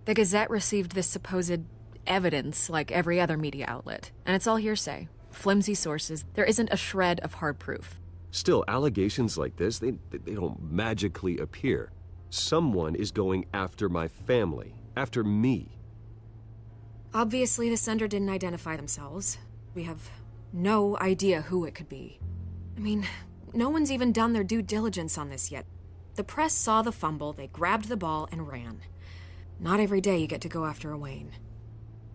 The Gazette received this supposed evidence like every other media outlet, and it's all hearsay. Flimsy sources. There isn't a shred of hard proof. Still, allegations like this, they don't magically appear. Someone is going after my family, after me. Obviously, the sender didn't identify themselves. We have no idea who it could be. I mean, no one's even done their due diligence on this yet. The press saw the fumble, they grabbed the ball and ran. Not every day you get to go after a Wayne.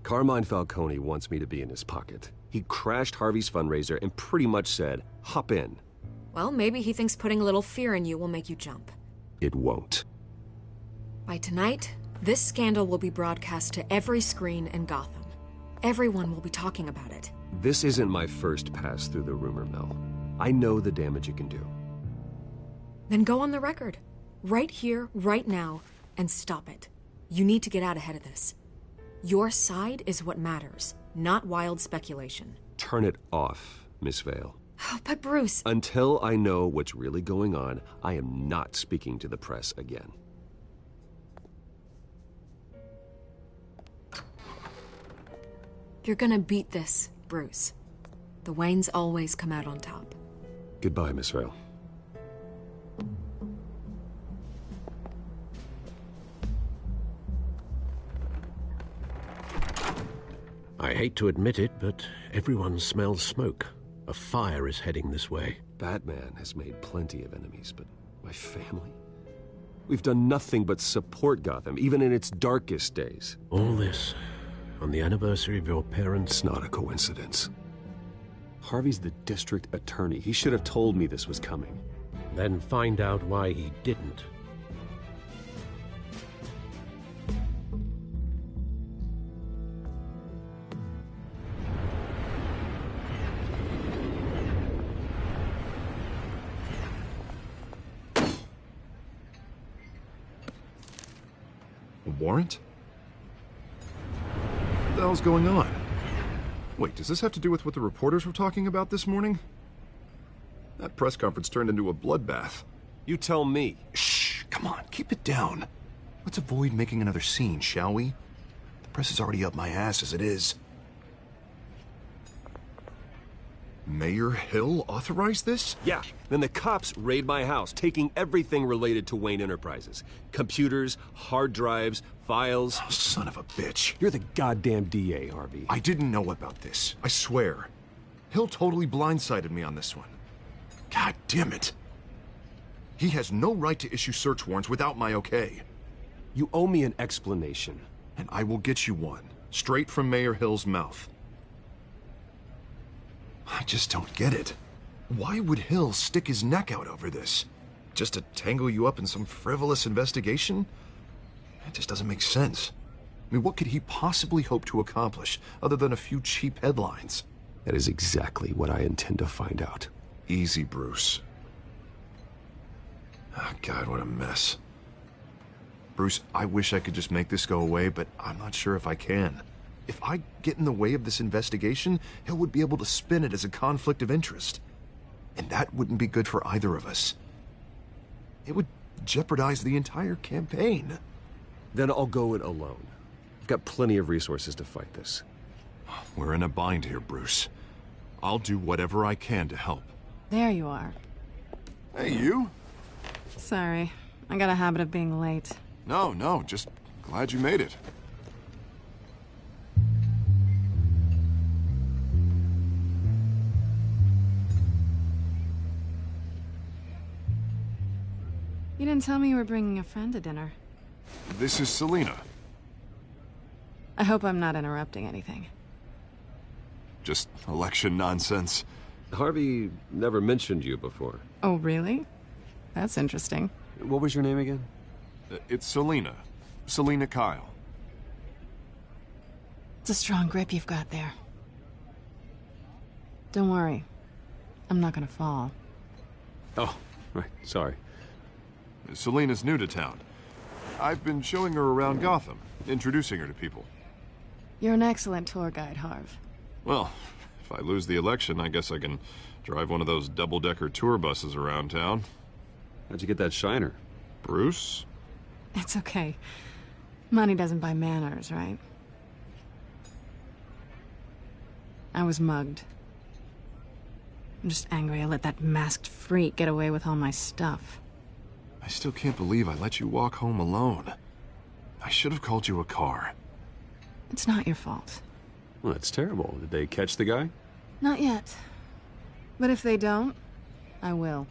Carmine Falcone wants me to be in his pocket. He crashed Harvey's fundraiser and pretty much said, hop in. Well, maybe he thinks putting a little fear in you will make you jump. It won't. By tonight, this scandal will be broadcast to every screen in Gotham. Everyone will be talking about it. This isn't my first pass through the rumor mill. I know the damage it can do. Then go on the record. Right here, right now, and stop it. You need to get out ahead of this. Your side is what matters, not wild speculation. Turn it off, Miss Vale. Oh, but Bruce... Until I know what's really going on, I am not speaking to the press again. You're gonna beat this, Bruce. The Waynes always come out on top. Goodbye, Miss Vale. I hate to admit it, but everyone smells smoke. A fire is heading this way. Batman has made plenty of enemies, but my family? We've done nothing but support Gotham, even in its darkest days. All this on the anniversary of your parents'... It's not a coincidence. Harvey's the district attorney. He should have told me this was coming. Then find out why he didn't. A warrant? What the hell's going on? Wait, does this have to do with what the reporters were talking about this morning? That press conference turned into a bloodbath. You tell me. Shh, come on, keep it down. Let's avoid making another scene, shall we? The press is already up my ass as it is. Mayor Hill authorized this? Yeah. Then the cops raid my house, taking everything related to Wayne Enterprises. Computers, hard drives, files. Oh, son of a bitch. You're the goddamn DA, Harvey. I didn't know about this. I swear. Hill totally blindsided me on this one. God damn it. He has no right to issue search warrants without my okay. You owe me an explanation. And I will get you one. Straight from Mayor Hill's mouth. I just don't get it. Why would Hill stick his neck out over this? Just to tangle you up in some frivolous investigation? It just doesn't make sense. I mean, what could he possibly hope to accomplish other than a few cheap headlines? That is exactly what I intend to find out. Easy, Bruce. Oh, God, what a mess. Bruce, I wish I could just make this go away, but I'm not sure if I can. If I get in the way of this investigation, Hill would be able to spin it as a conflict of interest. And that wouldn't be good for either of us. It would jeopardize the entire campaign. Then I'll go it alone. I've got plenty of resources to fight this. We're in a bind here, Bruce. I'll do whatever I can to help. There you are. Hey, you? Sorry. I got a habit of being late. No, just glad you made it. You didn't tell me you were bringing a friend to dinner. This is Selina. I hope I'm not interrupting anything. Just election nonsense. Harvey never mentioned you before. Oh, really? That's interesting. What was your name again? It's Selina. Selina Kyle. It's a strong grip you've got there. Don't worry. I'm not gonna fall. Oh, right. Sorry. Selina's new to town. I've been showing her around Gotham, introducing her to people. You're an excellent tour guide, Harv. Well, if I lose the election, I guess I can drive one of those double-decker tour buses around town. How'd you get that shiner? Bruce? It's okay. Money doesn't buy manners, right? I was mugged. I'm just angry I let that masked freak get away with all my stuff. I still can't believe I let you walk home alone. I should have called you a car. It's not your fault. Well, that's terrible. Did they catch the guy? Not yet. But if they don't, I will.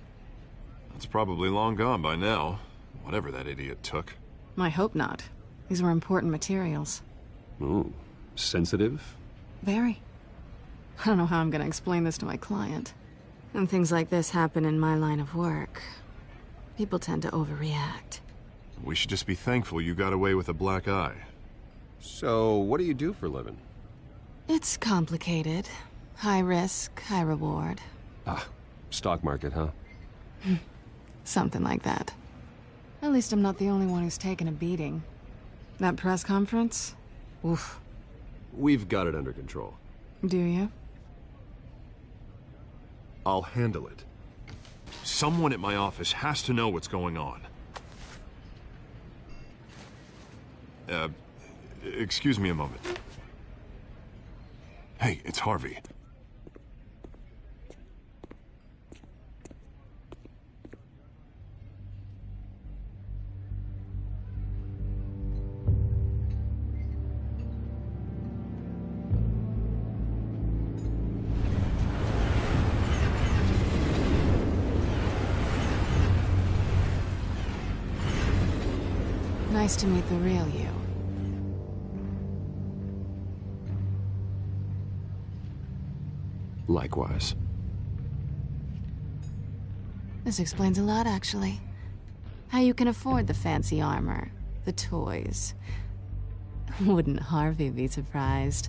That's probably long gone by now, whatever that idiot took. I hope not. These were important materials. Ooh, sensitive? Very. I don't know how I'm gonna explain this to my client. When things like this happen in my line of work, people tend to overreact. We should just be thankful you got away with a black eye. So, what do you do for a living? It's complicated. High risk, high reward. Ah, stock market, huh? Something like that. At least I'm not the only one who's taken a beating. That press conference? Oof. We've got it under control. Do you? I'll handle it. Someone at my office has to know what's going on. Excuse me a moment. Hey, it's Harvey. Nice to meet the real you. Likewise. This explains a lot, actually. How you can afford the fancy armor, the toys. Wouldn't Harvey be surprised?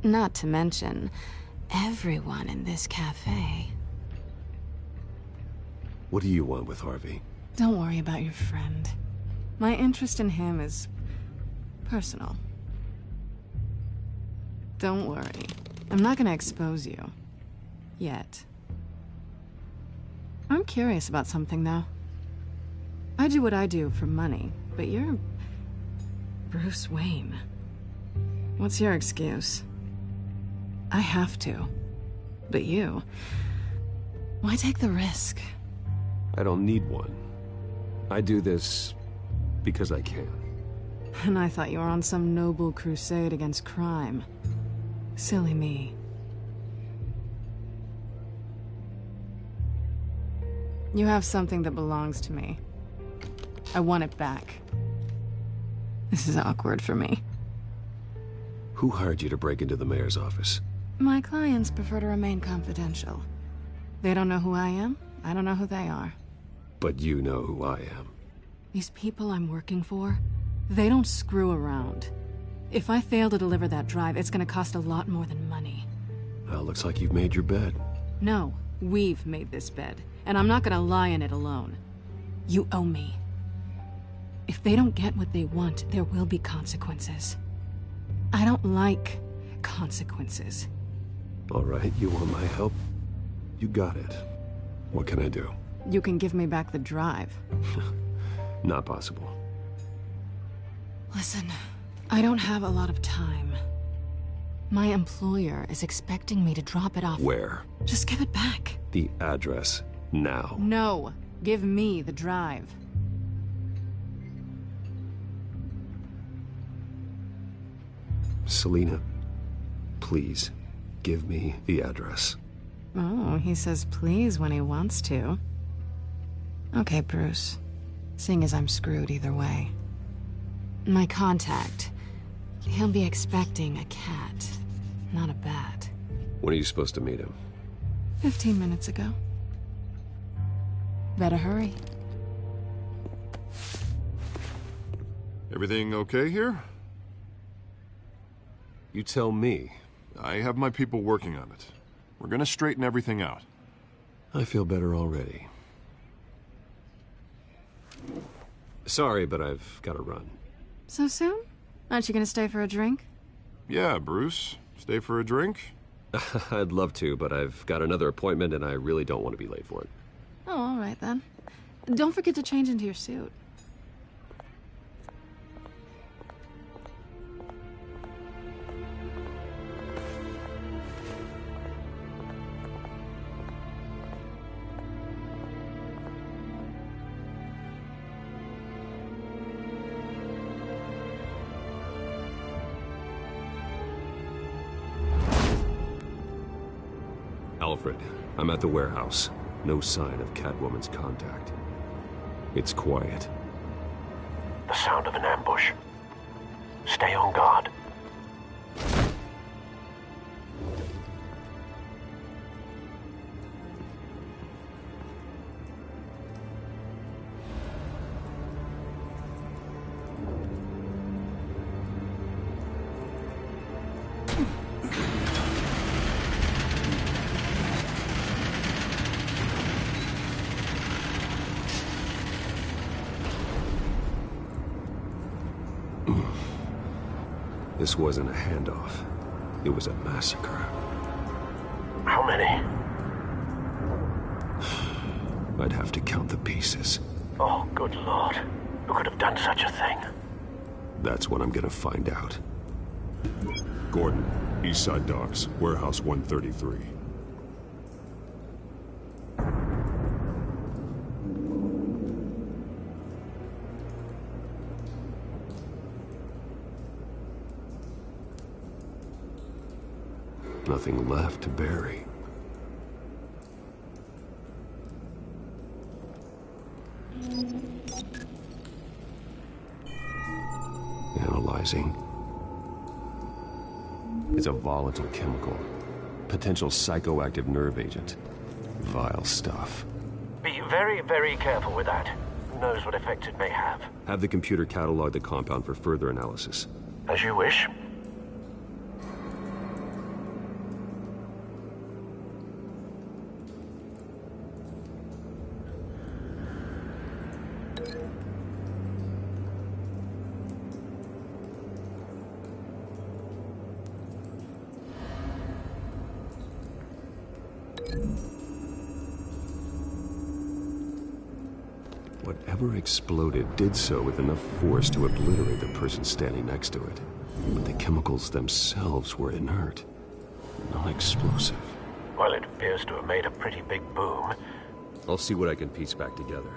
Not to mention, everyone in this cafe. What do you want with Harvey? Don't worry about your friend. My interest in him is personal. Don't worry. I'm not gonna expose you. Yet. I'm curious about something, though. I do what I do for money, but you're Bruce Wayne. What's your excuse? I have to. But you... why take the risk? I don't need one. I do this because I can. And I thought you were on some noble crusade against crime. Silly me. You have something that belongs to me. I want it back. This is awkward for me. Who hired you to break into the mayor's office? My clients prefer to remain confidential. They don't know who I am. I don't know who they are. But you know who I am. These people I'm working for, they don't screw around. If I fail to deliver that drive, it's gonna cost a lot more than money. Well, looks like you've made your bed. No, we've made this bed, and I'm not gonna lie in it alone. You owe me. If they don't get what they want, there will be consequences. I don't like consequences. All right, you want my help? You got it. What can I do? You can give me back the drive. Not possible. Listen, I don't have a lot of time. My employer is expecting me to drop it off. Where? Just give it back. The address, now. No, give me the drive. Selina, please, give me the address. Oh, he says please when he wants to. Okay, Bruce. Seeing as I'm screwed either way. My contact. He'll be expecting a cat, not a bat. When are you supposed to meet him? 15 minutes ago. Better hurry. Everything okay here? You tell me. I have my people working on it. We're gonna straighten everything out. I feel better already. Sorry, but I've got to run. So soon? Aren't you gonna stay for a drink? Yeah, Bruce. Stay for a drink? I'd love to, but I've got another appointment and I really don't want to be late for it. Oh, all right then. Don't forget to change into your suit. Alfred, I'm at the warehouse. No sign of Catwoman's contact. It's quiet. The sound of an ambush. Stay on guard. This wasn't a handoff. It was a massacre. How many? I'd have to count the pieces. Oh, good Lord. Who could have done such a thing? That's what I'm gonna find out. Gordon, Eastside Docks, Warehouse 133. Nothing left to bury. Analyzing. It's a volatile chemical. Potential psychoactive nerve agent. Vile stuff. Be very, very careful with that. Who knows what effects it may have. Have the computer catalog the compound for further analysis. As you wish. Whatever exploded did so with enough force to obliterate the person standing next to it. But the chemicals themselves were inert, non-explosive. Well, it appears to have made a pretty big boom. I'll see what I can piece back together.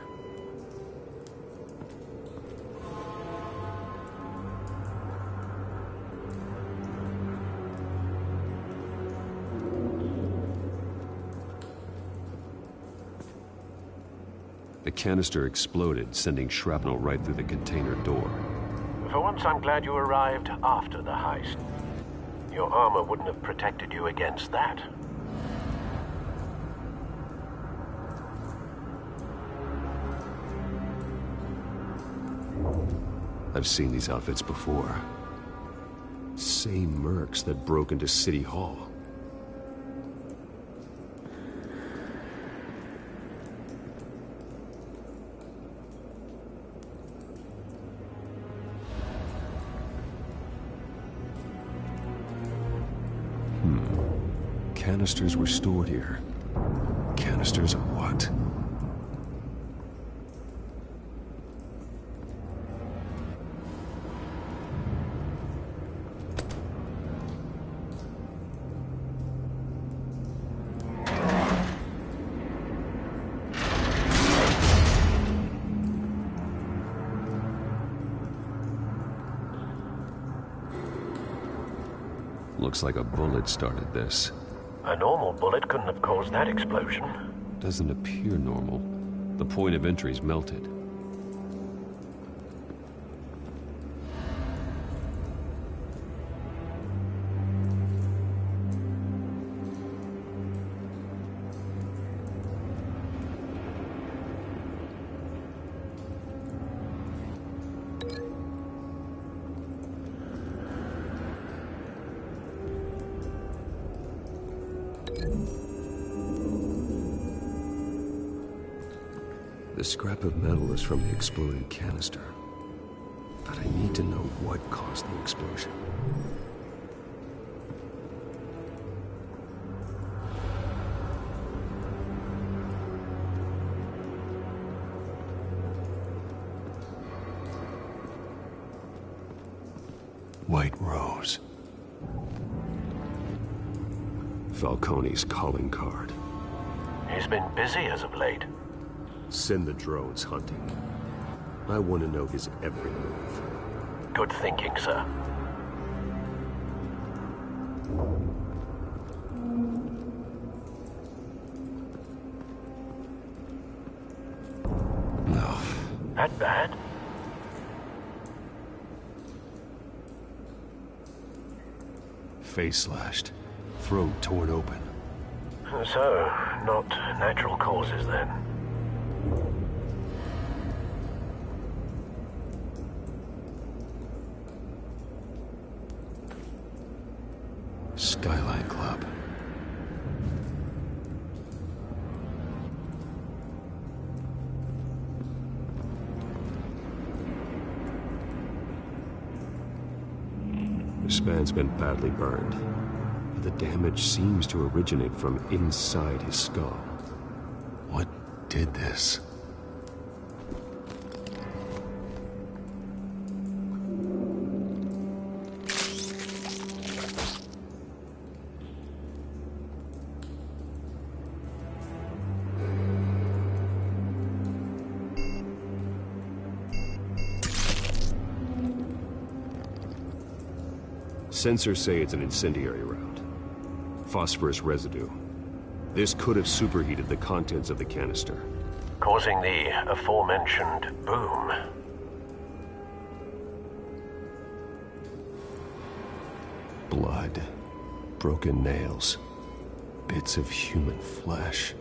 The canister exploded, sending shrapnel right through the container door. For once, I'm glad you arrived after the heist. Your armor wouldn't have protected you against that. I've seen these outfits before. Same mercs that broke into City Hall. Canisters were stored here. Canisters of what? Looks like a bullet started this. A normal bullet couldn't have caused that explosion. Doesn't appear normal. The point of entry's melted. The scrap of metal is from the exploded canister. But I need to know what caused the explosion. White Rose. Falcone's calling card. He's been busy as of late. Send the drones hunting. I want to know his every move. Good thinking, sir. No. That bad? Face slashed. Throat torn open. So, not natural causes then. Skyline Club. This man's been badly burned. The damage seems to originate from inside his skull. What did this? Sensors say it's an incendiary round. Phosphorus residue. This could have superheated the contents of the canister, causing the aforementioned boom. Blood, broken nails, bits of human flesh.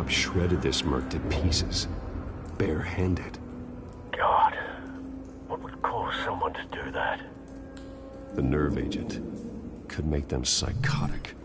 Shredded this merc to pieces, barehanded. God, what would cause someone to do that? The nerve agent could make them psychotic.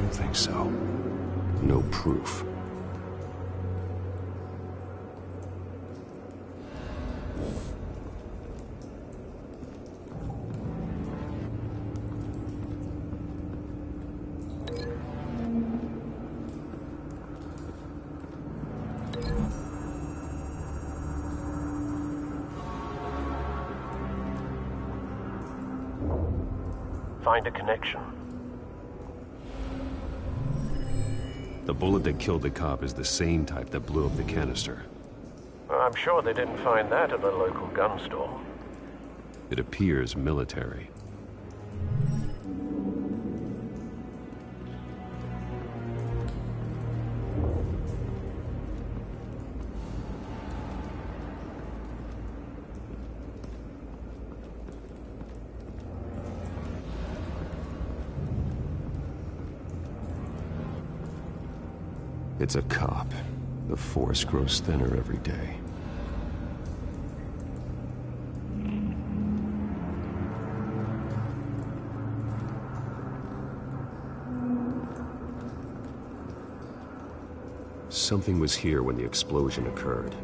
don't think so. No proof. Find a connection. The bullet that killed the cop is the same type that blew up the canister. Well, I'm sure they didn't find that at the local gun store. It appears military. It's a cop. The force grows thinner every day. Something was here when the explosion occurred.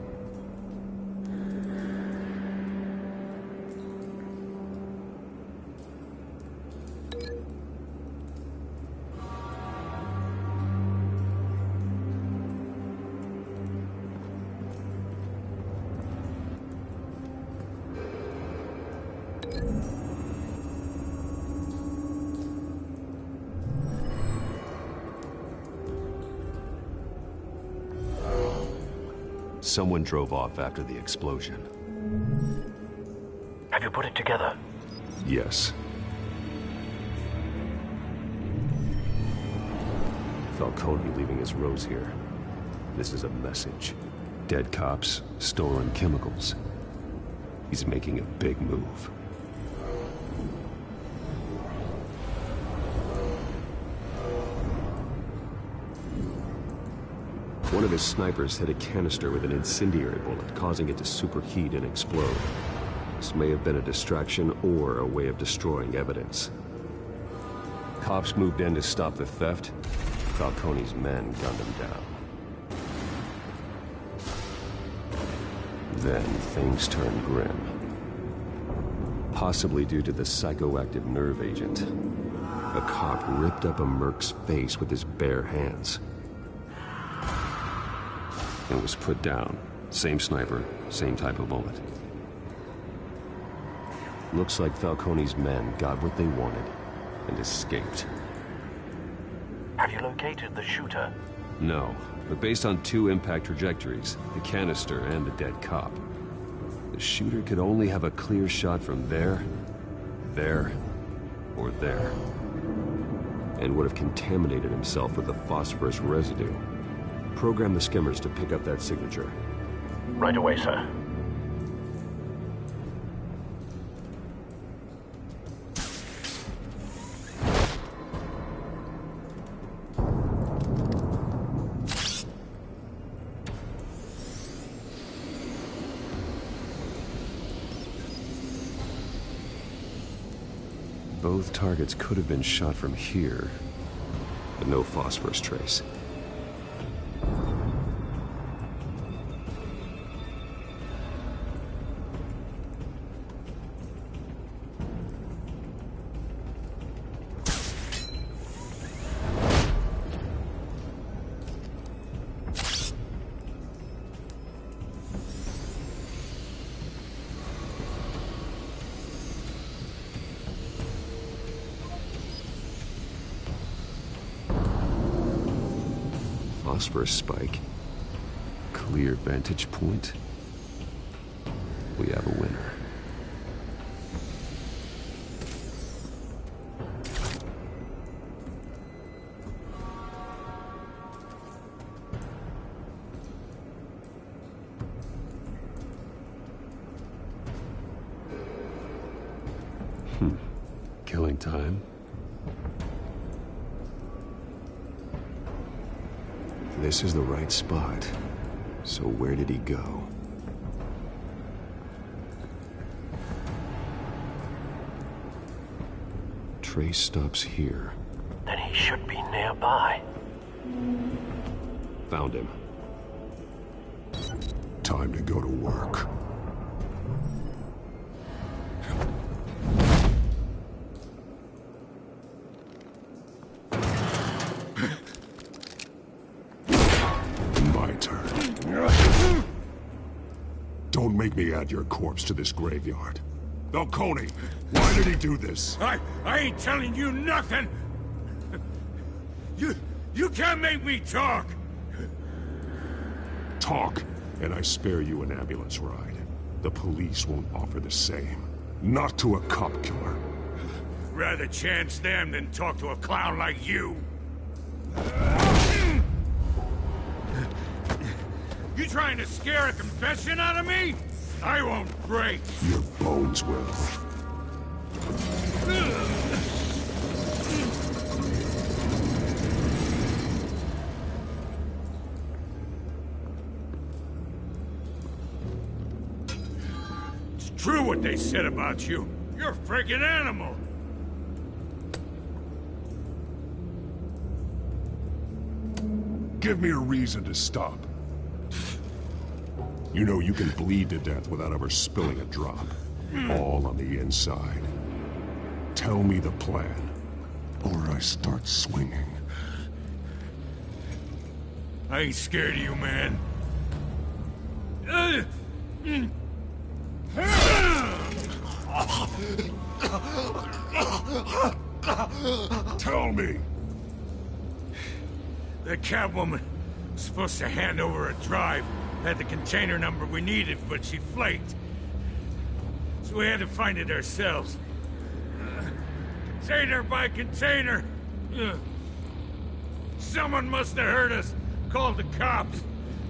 Someone drove off after the explosion. Have you put it together? Yes. Falcone leaving his rose here. This is a message. Dead cops, stolen chemicals. He's making a big move. One of his snipers hit a canister with an incendiary bullet, causing it to superheat and explode. This may have been a distraction or a way of destroying evidence. Cops moved in to stop the theft. Falcone's men gunned him down. Then things turned grim. Possibly due to the psychoactive nerve agent. A cop ripped up a merc's face with his bare hands. And was put down. Same sniper, same type of bullet. Looks like Falcone's men got what they wanted and escaped. Have you located the shooter? No, but based on two impact trajectories, the canister and the dead cop, the shooter could only have a clear shot from there, or there. And would have contaminated himself with the phosphorus residue. Program the skimmers to pick up that signature. Right away, sir. Both targets could have been shot from here, but no phosphorus trace. Phosphorus spike. Clear vantage point. We have a winner. Killing time. This is the right spot. So where did he go? Trace stops here. Then he should be nearby. Found him. Time to go to work. My turn. Don't make me add your corpse to this graveyard. Falcone, why did he do this? I ain't telling you nothing! You can't make me talk! Talk, and I spare you an ambulance ride. The police won't offer the same. Not to a cop killer. Rather chance them than talk to a clown like you. You trying to scare a confession out of me? I won't break. Your bones will. It's true what they said about you. You're a freaking animal. Give me a reason to stop. You know you can bleed to death without ever spilling a drop. All on the inside. Tell me the plan, or I start swinging. I ain't scared of you, man. Tell me. The Catwoman was supposed to hand over a drive. Had the container number we needed, but she flaked. So we had to find it ourselves. Container by container. Someone must have heard us. Called the cops.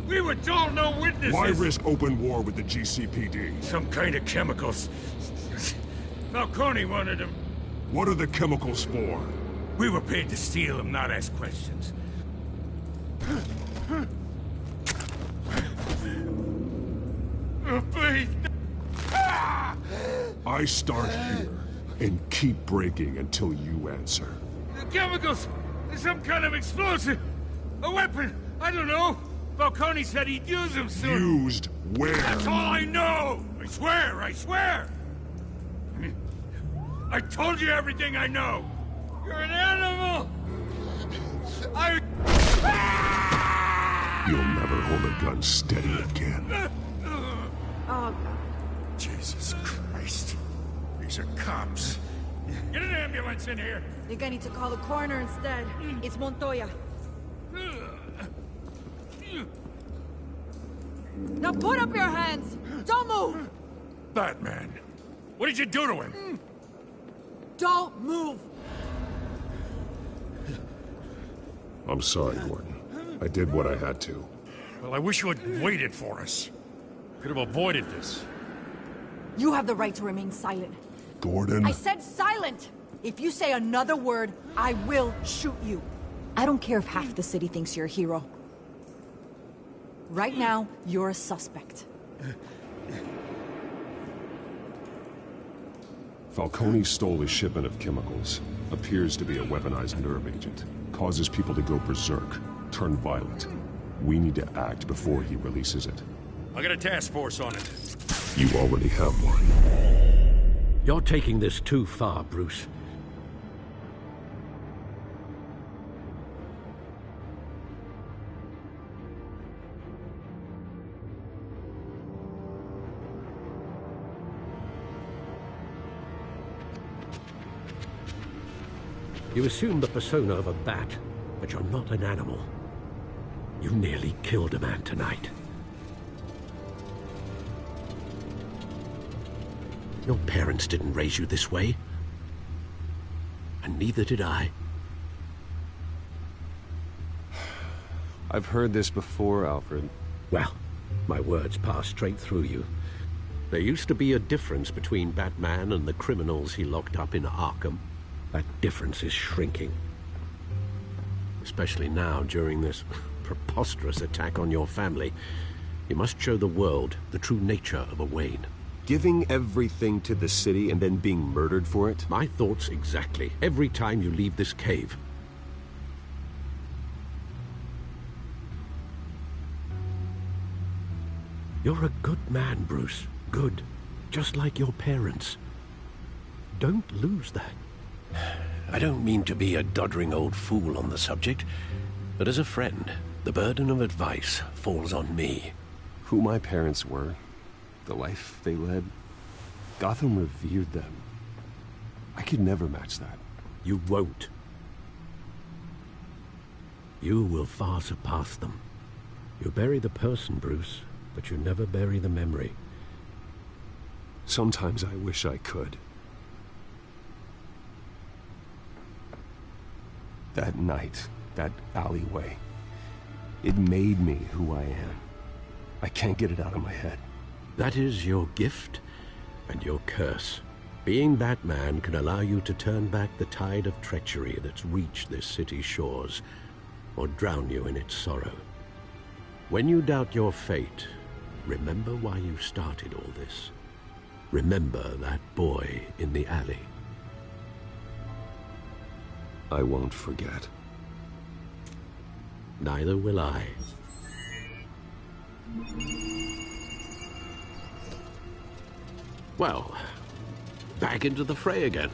We were told no witnesses. Why risk open war with the GCPD? Some kind of chemicals. Falcone wanted them. What are the chemicals for? We were paid to steal them, not ask questions. Oh, please. I start here and keep breaking until you answer. The chemicals! Some kind of explosive! A weapon! I don't know! Falcone said he'd use them soon! Used where? That's all I know! I swear! I swear! I told you everything I know! You're an animal! You'll never hold a gun steady again. Oh, God. Jesus Christ. These are cops. Get an ambulance in here! I think I need to call the coroner instead. It's Montoya. Now put up your hands! Don't move! Batman, what did you do to him? Don't move! I'm sorry, Gordon. I did what I had to. Well, I wish you had waited for us. Could have avoided this. You have the right to remain silent. Gordon? I said silent! If you say another word, I will shoot you. I don't care if half the city thinks you're a hero. Right now, you're a suspect. Falcone stole a shipment of chemicals. Appears to be a weaponized nerve agent. Causes people to go berserk, turn violent. We need to act before he releases it. I got a task force on it. You already have one. You're taking this too far, Bruce. You assume the persona of a bat, but you're not an animal. You nearly killed a man tonight. Your parents didn't raise you this way. And neither did I. I've heard this before, Alfred. Well, my words pass straight through you. There used to be a difference between Batman and the criminals he locked up in Arkham. That difference is shrinking. Especially now, during this preposterous attack on your family. You must show the world the true nature of a Wayne. Giving everything to the city and then being murdered for it? My thoughts exactly. Every time you leave this cave. You're a good man, Bruce. Good. Just like your parents. Don't lose that. I don't mean to be a doddering old fool on the subject, but as a friend, the burden of advice falls on me. Who my parents were, the life they led, Gotham revered them. I could never match that. You won't. You will far surpass them. You bury the person, Bruce, but you never bury the memory. Sometimes I wish I could. That night, that alleyway, it made me who I am. I can't get it out of my head. That is your gift and your curse. Being Batman can allow you to turn back the tide of treachery that's reached this city's shores, or drown you in its sorrow. When you doubt your fate, remember why you started all this. Remember that boy in the alley. I won't forget. Neither will I. Well, back into the fray again.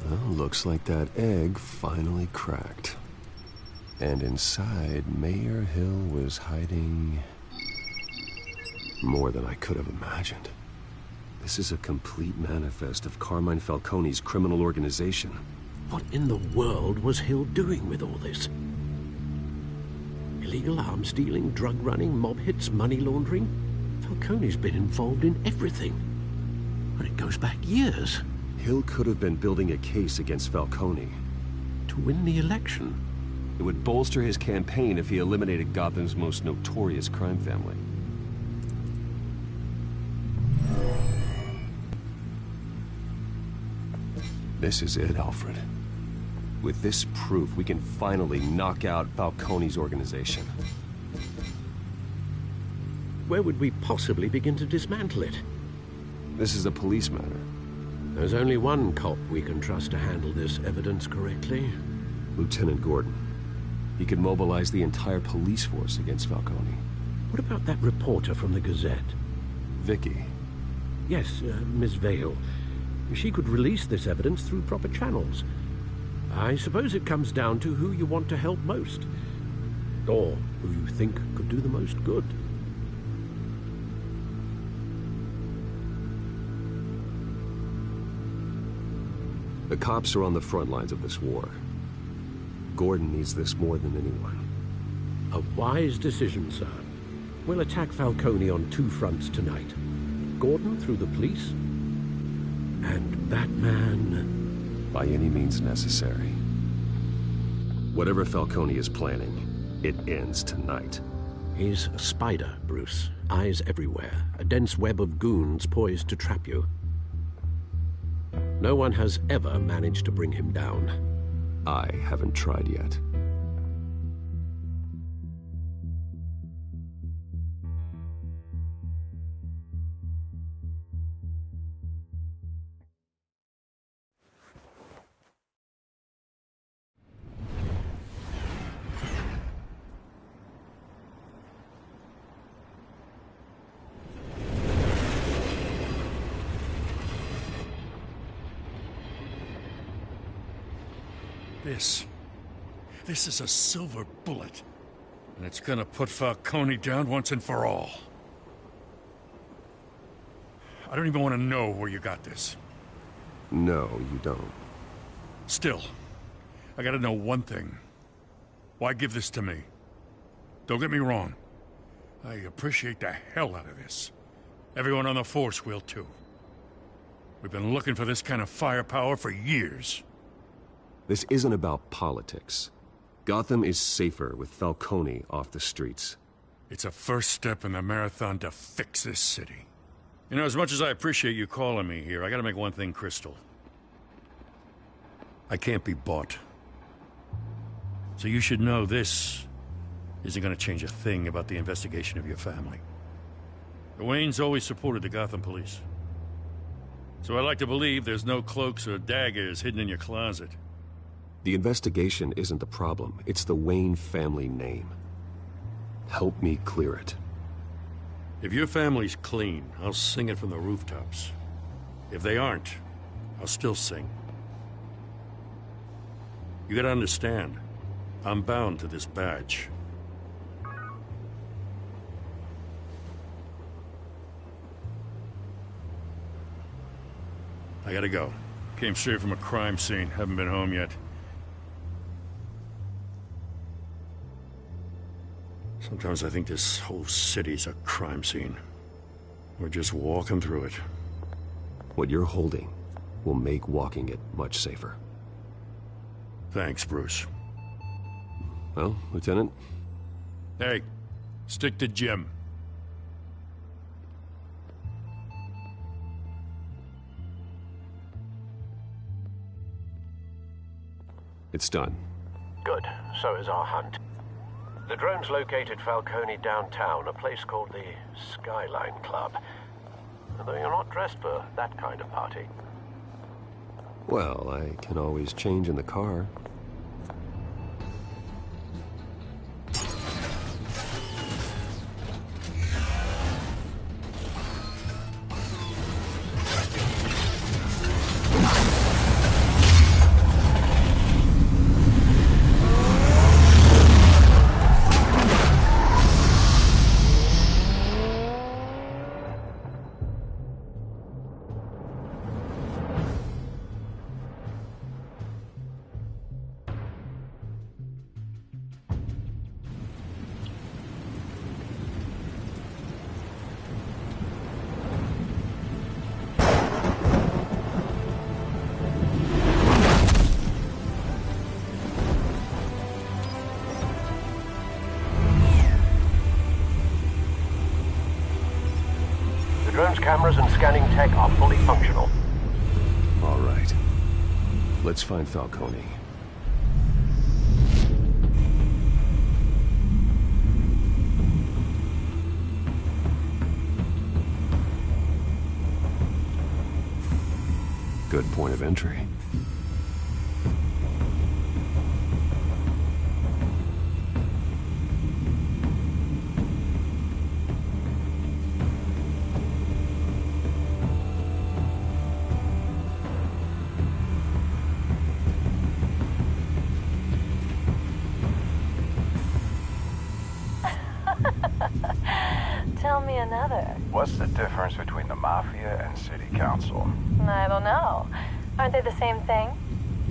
Well, looks like that egg finally cracked. And inside, Mayor Hill was hiding more than I could have imagined. This is a complete manifest of Carmine Falcone's criminal organization. What in the world was Hill doing with all this? Illegal arms dealing, drug running, mob hits, money laundering? Falcone's been involved in everything. And it goes back years. Hill could have been building a case against Falcone. To win the election? It would bolster his campaign if he eliminated Gotham's most notorious crime family. This is it, Alfred. With this proof, we can finally knock out Falcone's organization. Where would we possibly begin to dismantle it? This is a police matter. There's only one cop we can trust to handle this evidence correctly. Lieutenant Gordon. He could mobilize the entire police force against Falcone. What about that reporter from the Gazette? Vicky. Yes, Miss Vale. She could release this evidence through proper channels. I suppose it comes down to who you want to help most. Or who you think could do the most good. The cops are on the front lines of this war. Gordon needs this more than anyone. A wise decision, sir. We'll attack Falcone on two fronts tonight. Gordon through the police, and Batman... by any means necessary. Whatever Falcone is planning, it ends tonight. He's a spider, Bruce. Eyes everywhere. A dense web of goons poised to trap you. No one has ever managed to bring him down. I haven't tried yet. This is a silver bullet. And it's gonna put Falcone down once and for all. I don't even want to know where you got this. No, you don't. Still, I gotta know one thing. Why give this to me? Don't get me wrong. I appreciate the hell out of this. Everyone on the force will too. We've been looking for this kind of firepower for years. This isn't about politics. Gotham is safer with Falcone off the streets. It's a first step in the marathon to fix this city. You know, as much as I appreciate you calling me here, I gotta make one thing crystal. I can't be bought. So you should know this isn't gonna change a thing about the investigation of your family. The Waynes always supported the Gotham police. So I like to believe there's no cloaks or daggers hidden in your closet. The investigation isn't the problem. It's the Wayne family name. Help me clear it. If your family's clean, I'll sing it from the rooftops. If they aren't, I'll still sing. You gotta understand, I'm bound to this badge. I gotta go. Came straight from a crime scene, haven't been home yet. Sometimes I think this whole city's a crime scene. We're just walking through it. What you're holding will make walking it much safer. Thanks, Bruce. Well, Lieutenant? Hey, stick to Jim. It's done. Good. So is our hunt. The drones located Falcone downtown, a place called the Skyline Club. Although you're not dressed for that kind of party. Well, I can always change in the car. Cameras and scanning tech are fully functional. All right. Let's find Falcone. Good point of entry. Tell me another. What's the difference between the Mafia and City Council? I don't know. Aren't they the same thing?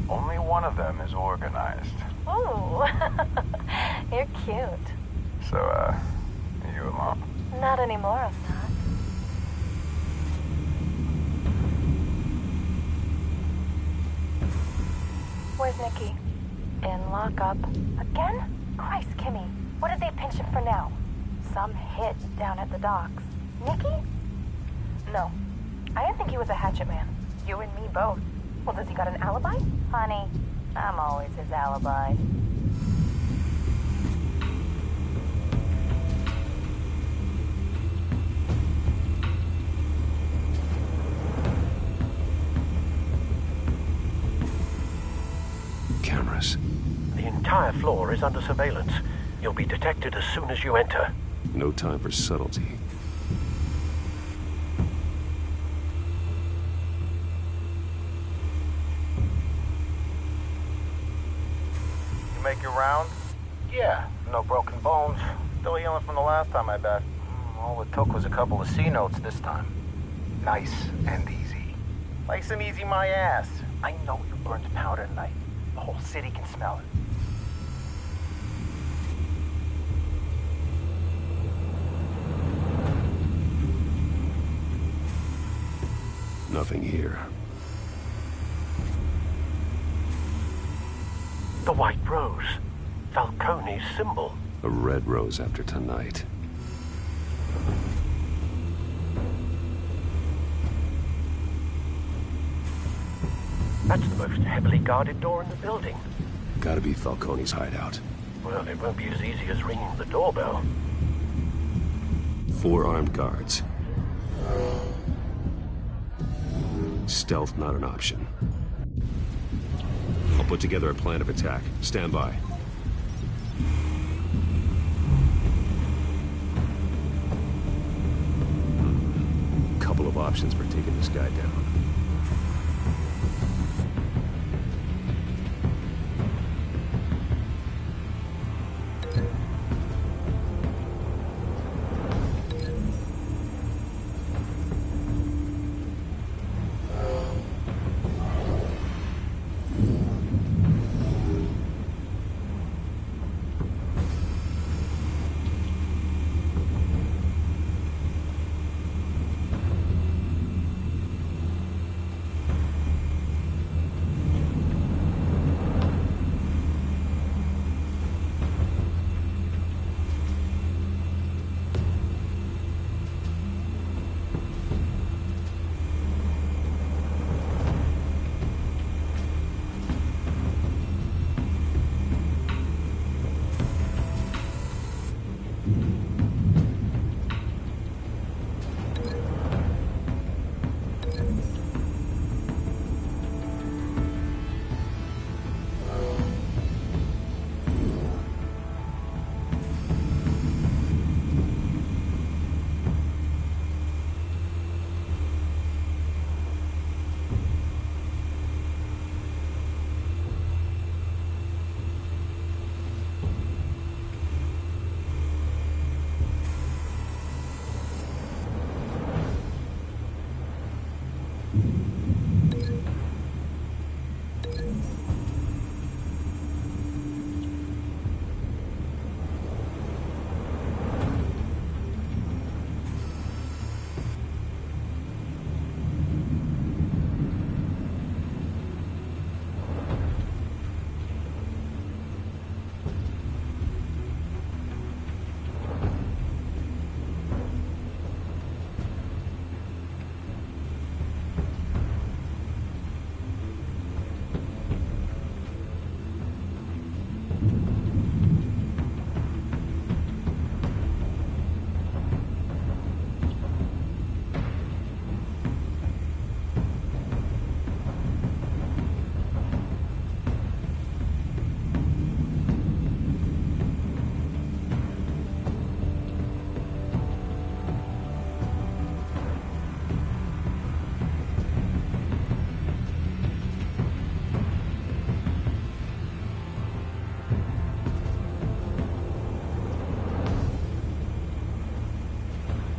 Only one of them is organized. Ooh, you're cute. So, are you alone? Not anymore, Assad. Where's Nikki? In lockup. Again? Christ, Kimmy. What did they pinch him for now? Some hit down at the docks. Nikki? No. I didn't think he was a hatchet man. You and me both. Well, does he got an alibi? Honey, I'm always his alibi. Cameras. The entire floor is under surveillance. You'll be detected as soon as you enter. No time for subtlety. make your rounds? Yeah, no broken bones. Still healing from the last time, I bet. All it took was a couple of C notes this time. Nice and easy. Nice and easy my ass. I know you burned powder tonight. The whole city can smell it. Nothing here. The White Rose. Falcone's symbol. A red rose after tonight. That's the most heavily guarded door in the building. Gotta be Falcone's hideout. Well, it won't be as easy as ringing the doorbell. 4 armed guards. Stealth not an option. I'll put together a plan of attack. Stand by. Couple of options for taking this guy down.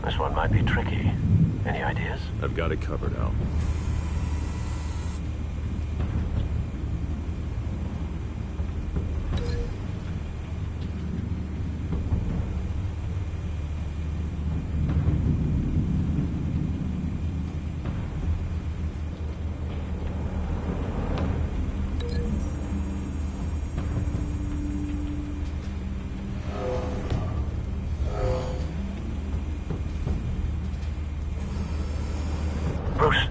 This one might be tricky. Any ideas? I've got it covered, Al. Bruce,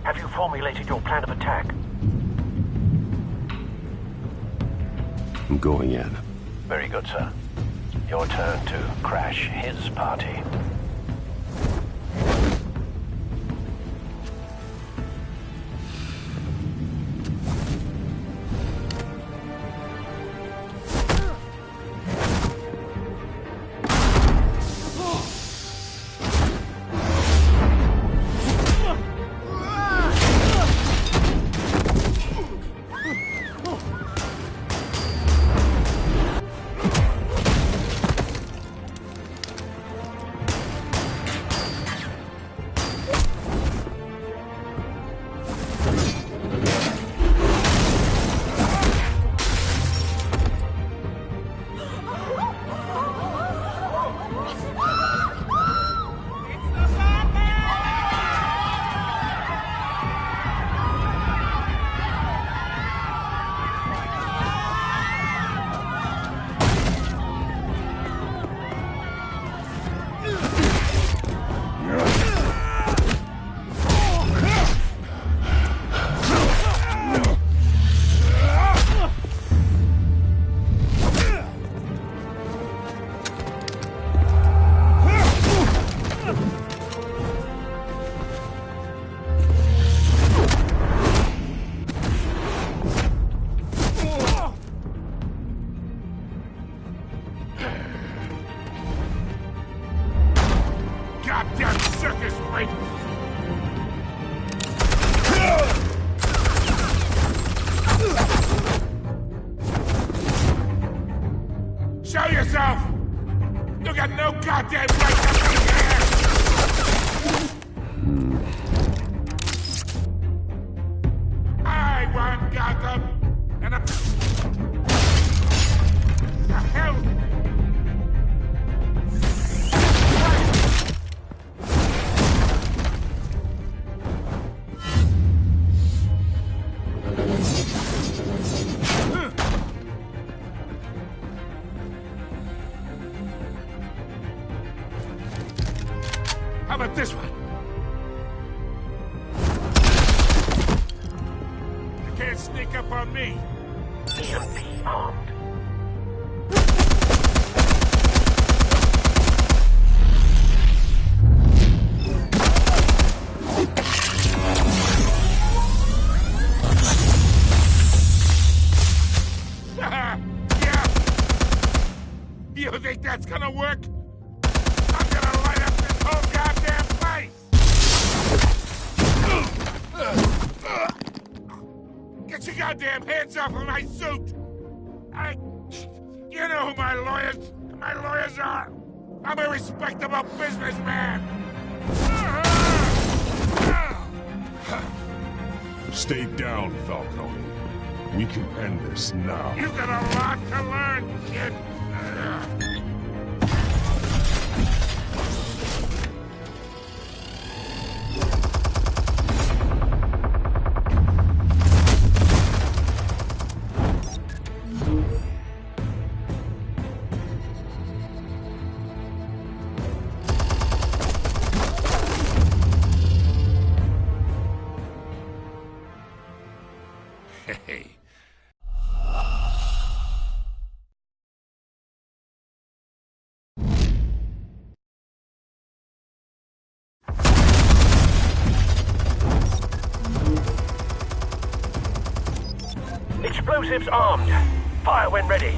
have you formulated your plan of attack? I'm going in. Very good, sir. Your turn to crash his party. goddamn circus freak! Show yourself! You got no goddamn right to be here! I want Gotham, and the hell? How about this one? You can't sneak up on me. EMP armed. Yeah. You think that's gonna work? I'm gonna light up this whole goddamn place! Get your goddamn hands off of my suit! You know who my lawyers are! I'm a respectable businessman! Stay down, Falcone. We can end this now. You've got a lot to learn, kid! Hey. Explosives armed. Fire when ready.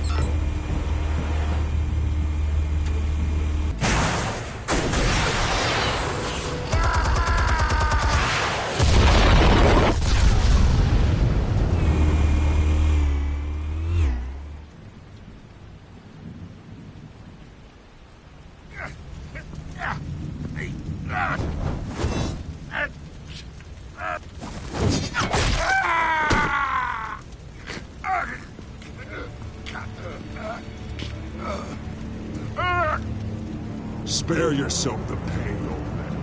Spare yourself the pain, old man.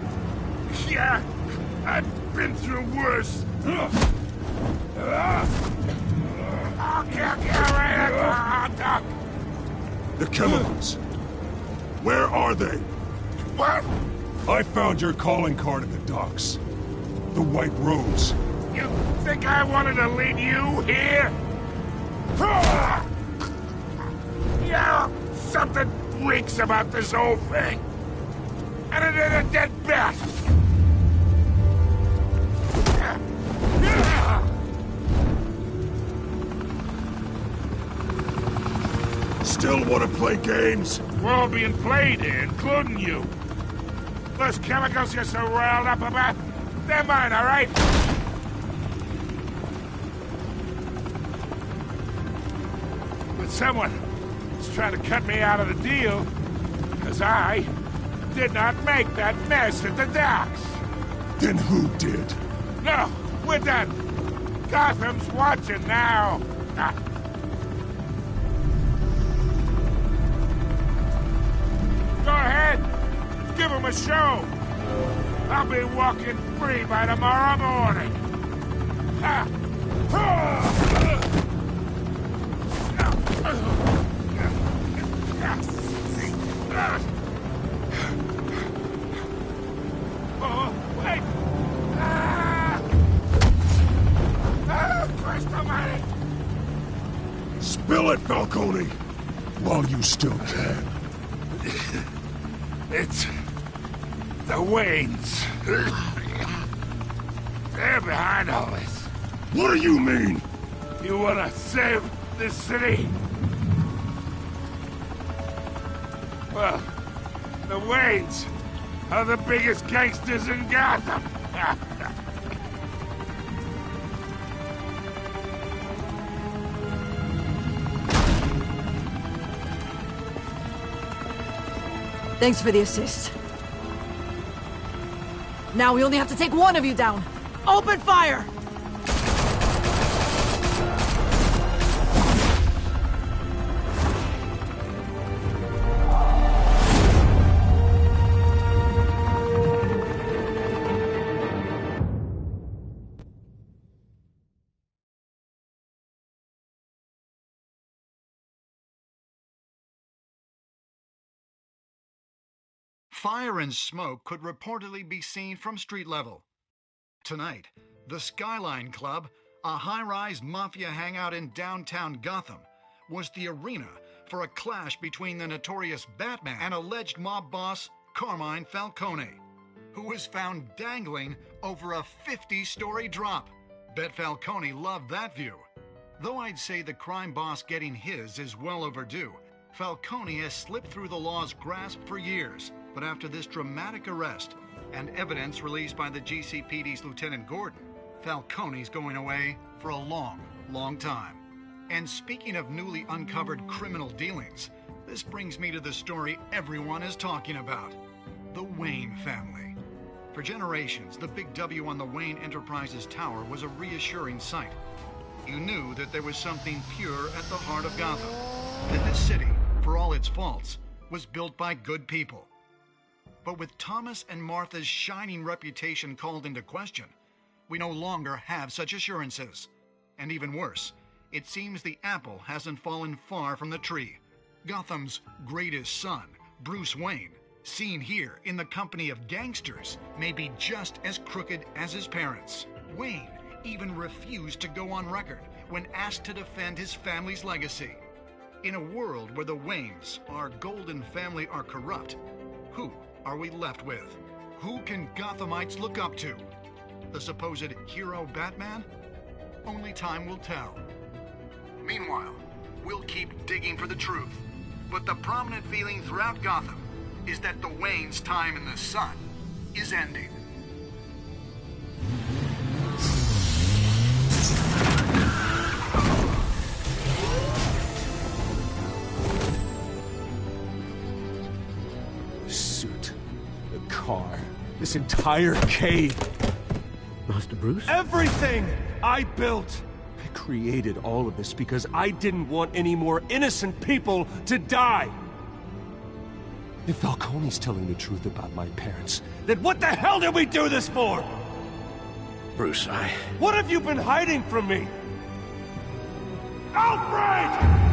Yeah, I've been through worse. I'll kill you right at the hot dog. The chemicals. Where are they? What? I found your calling card at the docks. The White Rose. You think I wanted to lead you here? Yeah, something reeks about this whole thing. And it is a dead bat. Still want to play games? We're all being played here, including you. Those chemicals you're so riled up about, they're mine, all right? But someone is trying to cut me out of the deal, because I did not make that mess at the docks. Then who did? No, we're done. Gotham's watching now. Go ahead. Give him a show. I'll be walking free by tomorrow morning. Oh, wait! Christ almighty! Spill it, Falcone! While you still can. It's the Waynes. They're behind all this. What do you mean? You want to save this city? Well, the Waynes are the biggest gangsters in Gotham. Thanks for the assist. Now we only have to take one of you down. Open fire! Fire and smoke could reportedly be seen from street level. Tonight, the Skyline Club, a high-rise mafia hangout in downtown Gotham, was the arena for a clash between the notorious Batman and alleged mob boss Carmine Falcone, who was found dangling over a 50-story drop. Bet Falcone loved that view. Though I'd say the crime boss getting his is well overdue, Falcone has slipped through the law's grasp for years. But after this dramatic arrest and evidence released by the GCPD's Lieutenant Gordon, Falcone's going away for a long, long time. And speaking of newly uncovered criminal dealings, this brings me to the story everyone is talking about: the Wayne family. For generations, the big W on the Wayne Enterprises Tower was a reassuring sight. You knew that there was something pure at the heart of Gotham, that this city, for all its faults, was built by good people. But with Thomas and Martha's shining reputation called into question, we no longer have such assurances. And even worse, it seems the apple hasn't fallen far from the tree. Gotham's greatest son, Bruce Wayne, seen here in the company of gangsters, may be just as crooked as his parents. Wayne even refused to go on record when asked to defend his family's legacy. In a world where the Waynes, our golden family, are corrupt, who are we left with? Who can Gothamites look up to? The supposed hero Batman? Only time will tell. Meanwhile, we'll keep digging for the truth. But the prominent feeling throughout Gotham is that the Waynes' time in the sun is ending. Car. This entire cave. Master Bruce? Everything I built! I created all of this because I didn't want any more innocent people to die! If Falcone's telling the truth about my parents, then what the hell did we do this for? Bruce, What have you been hiding from me? Alfred!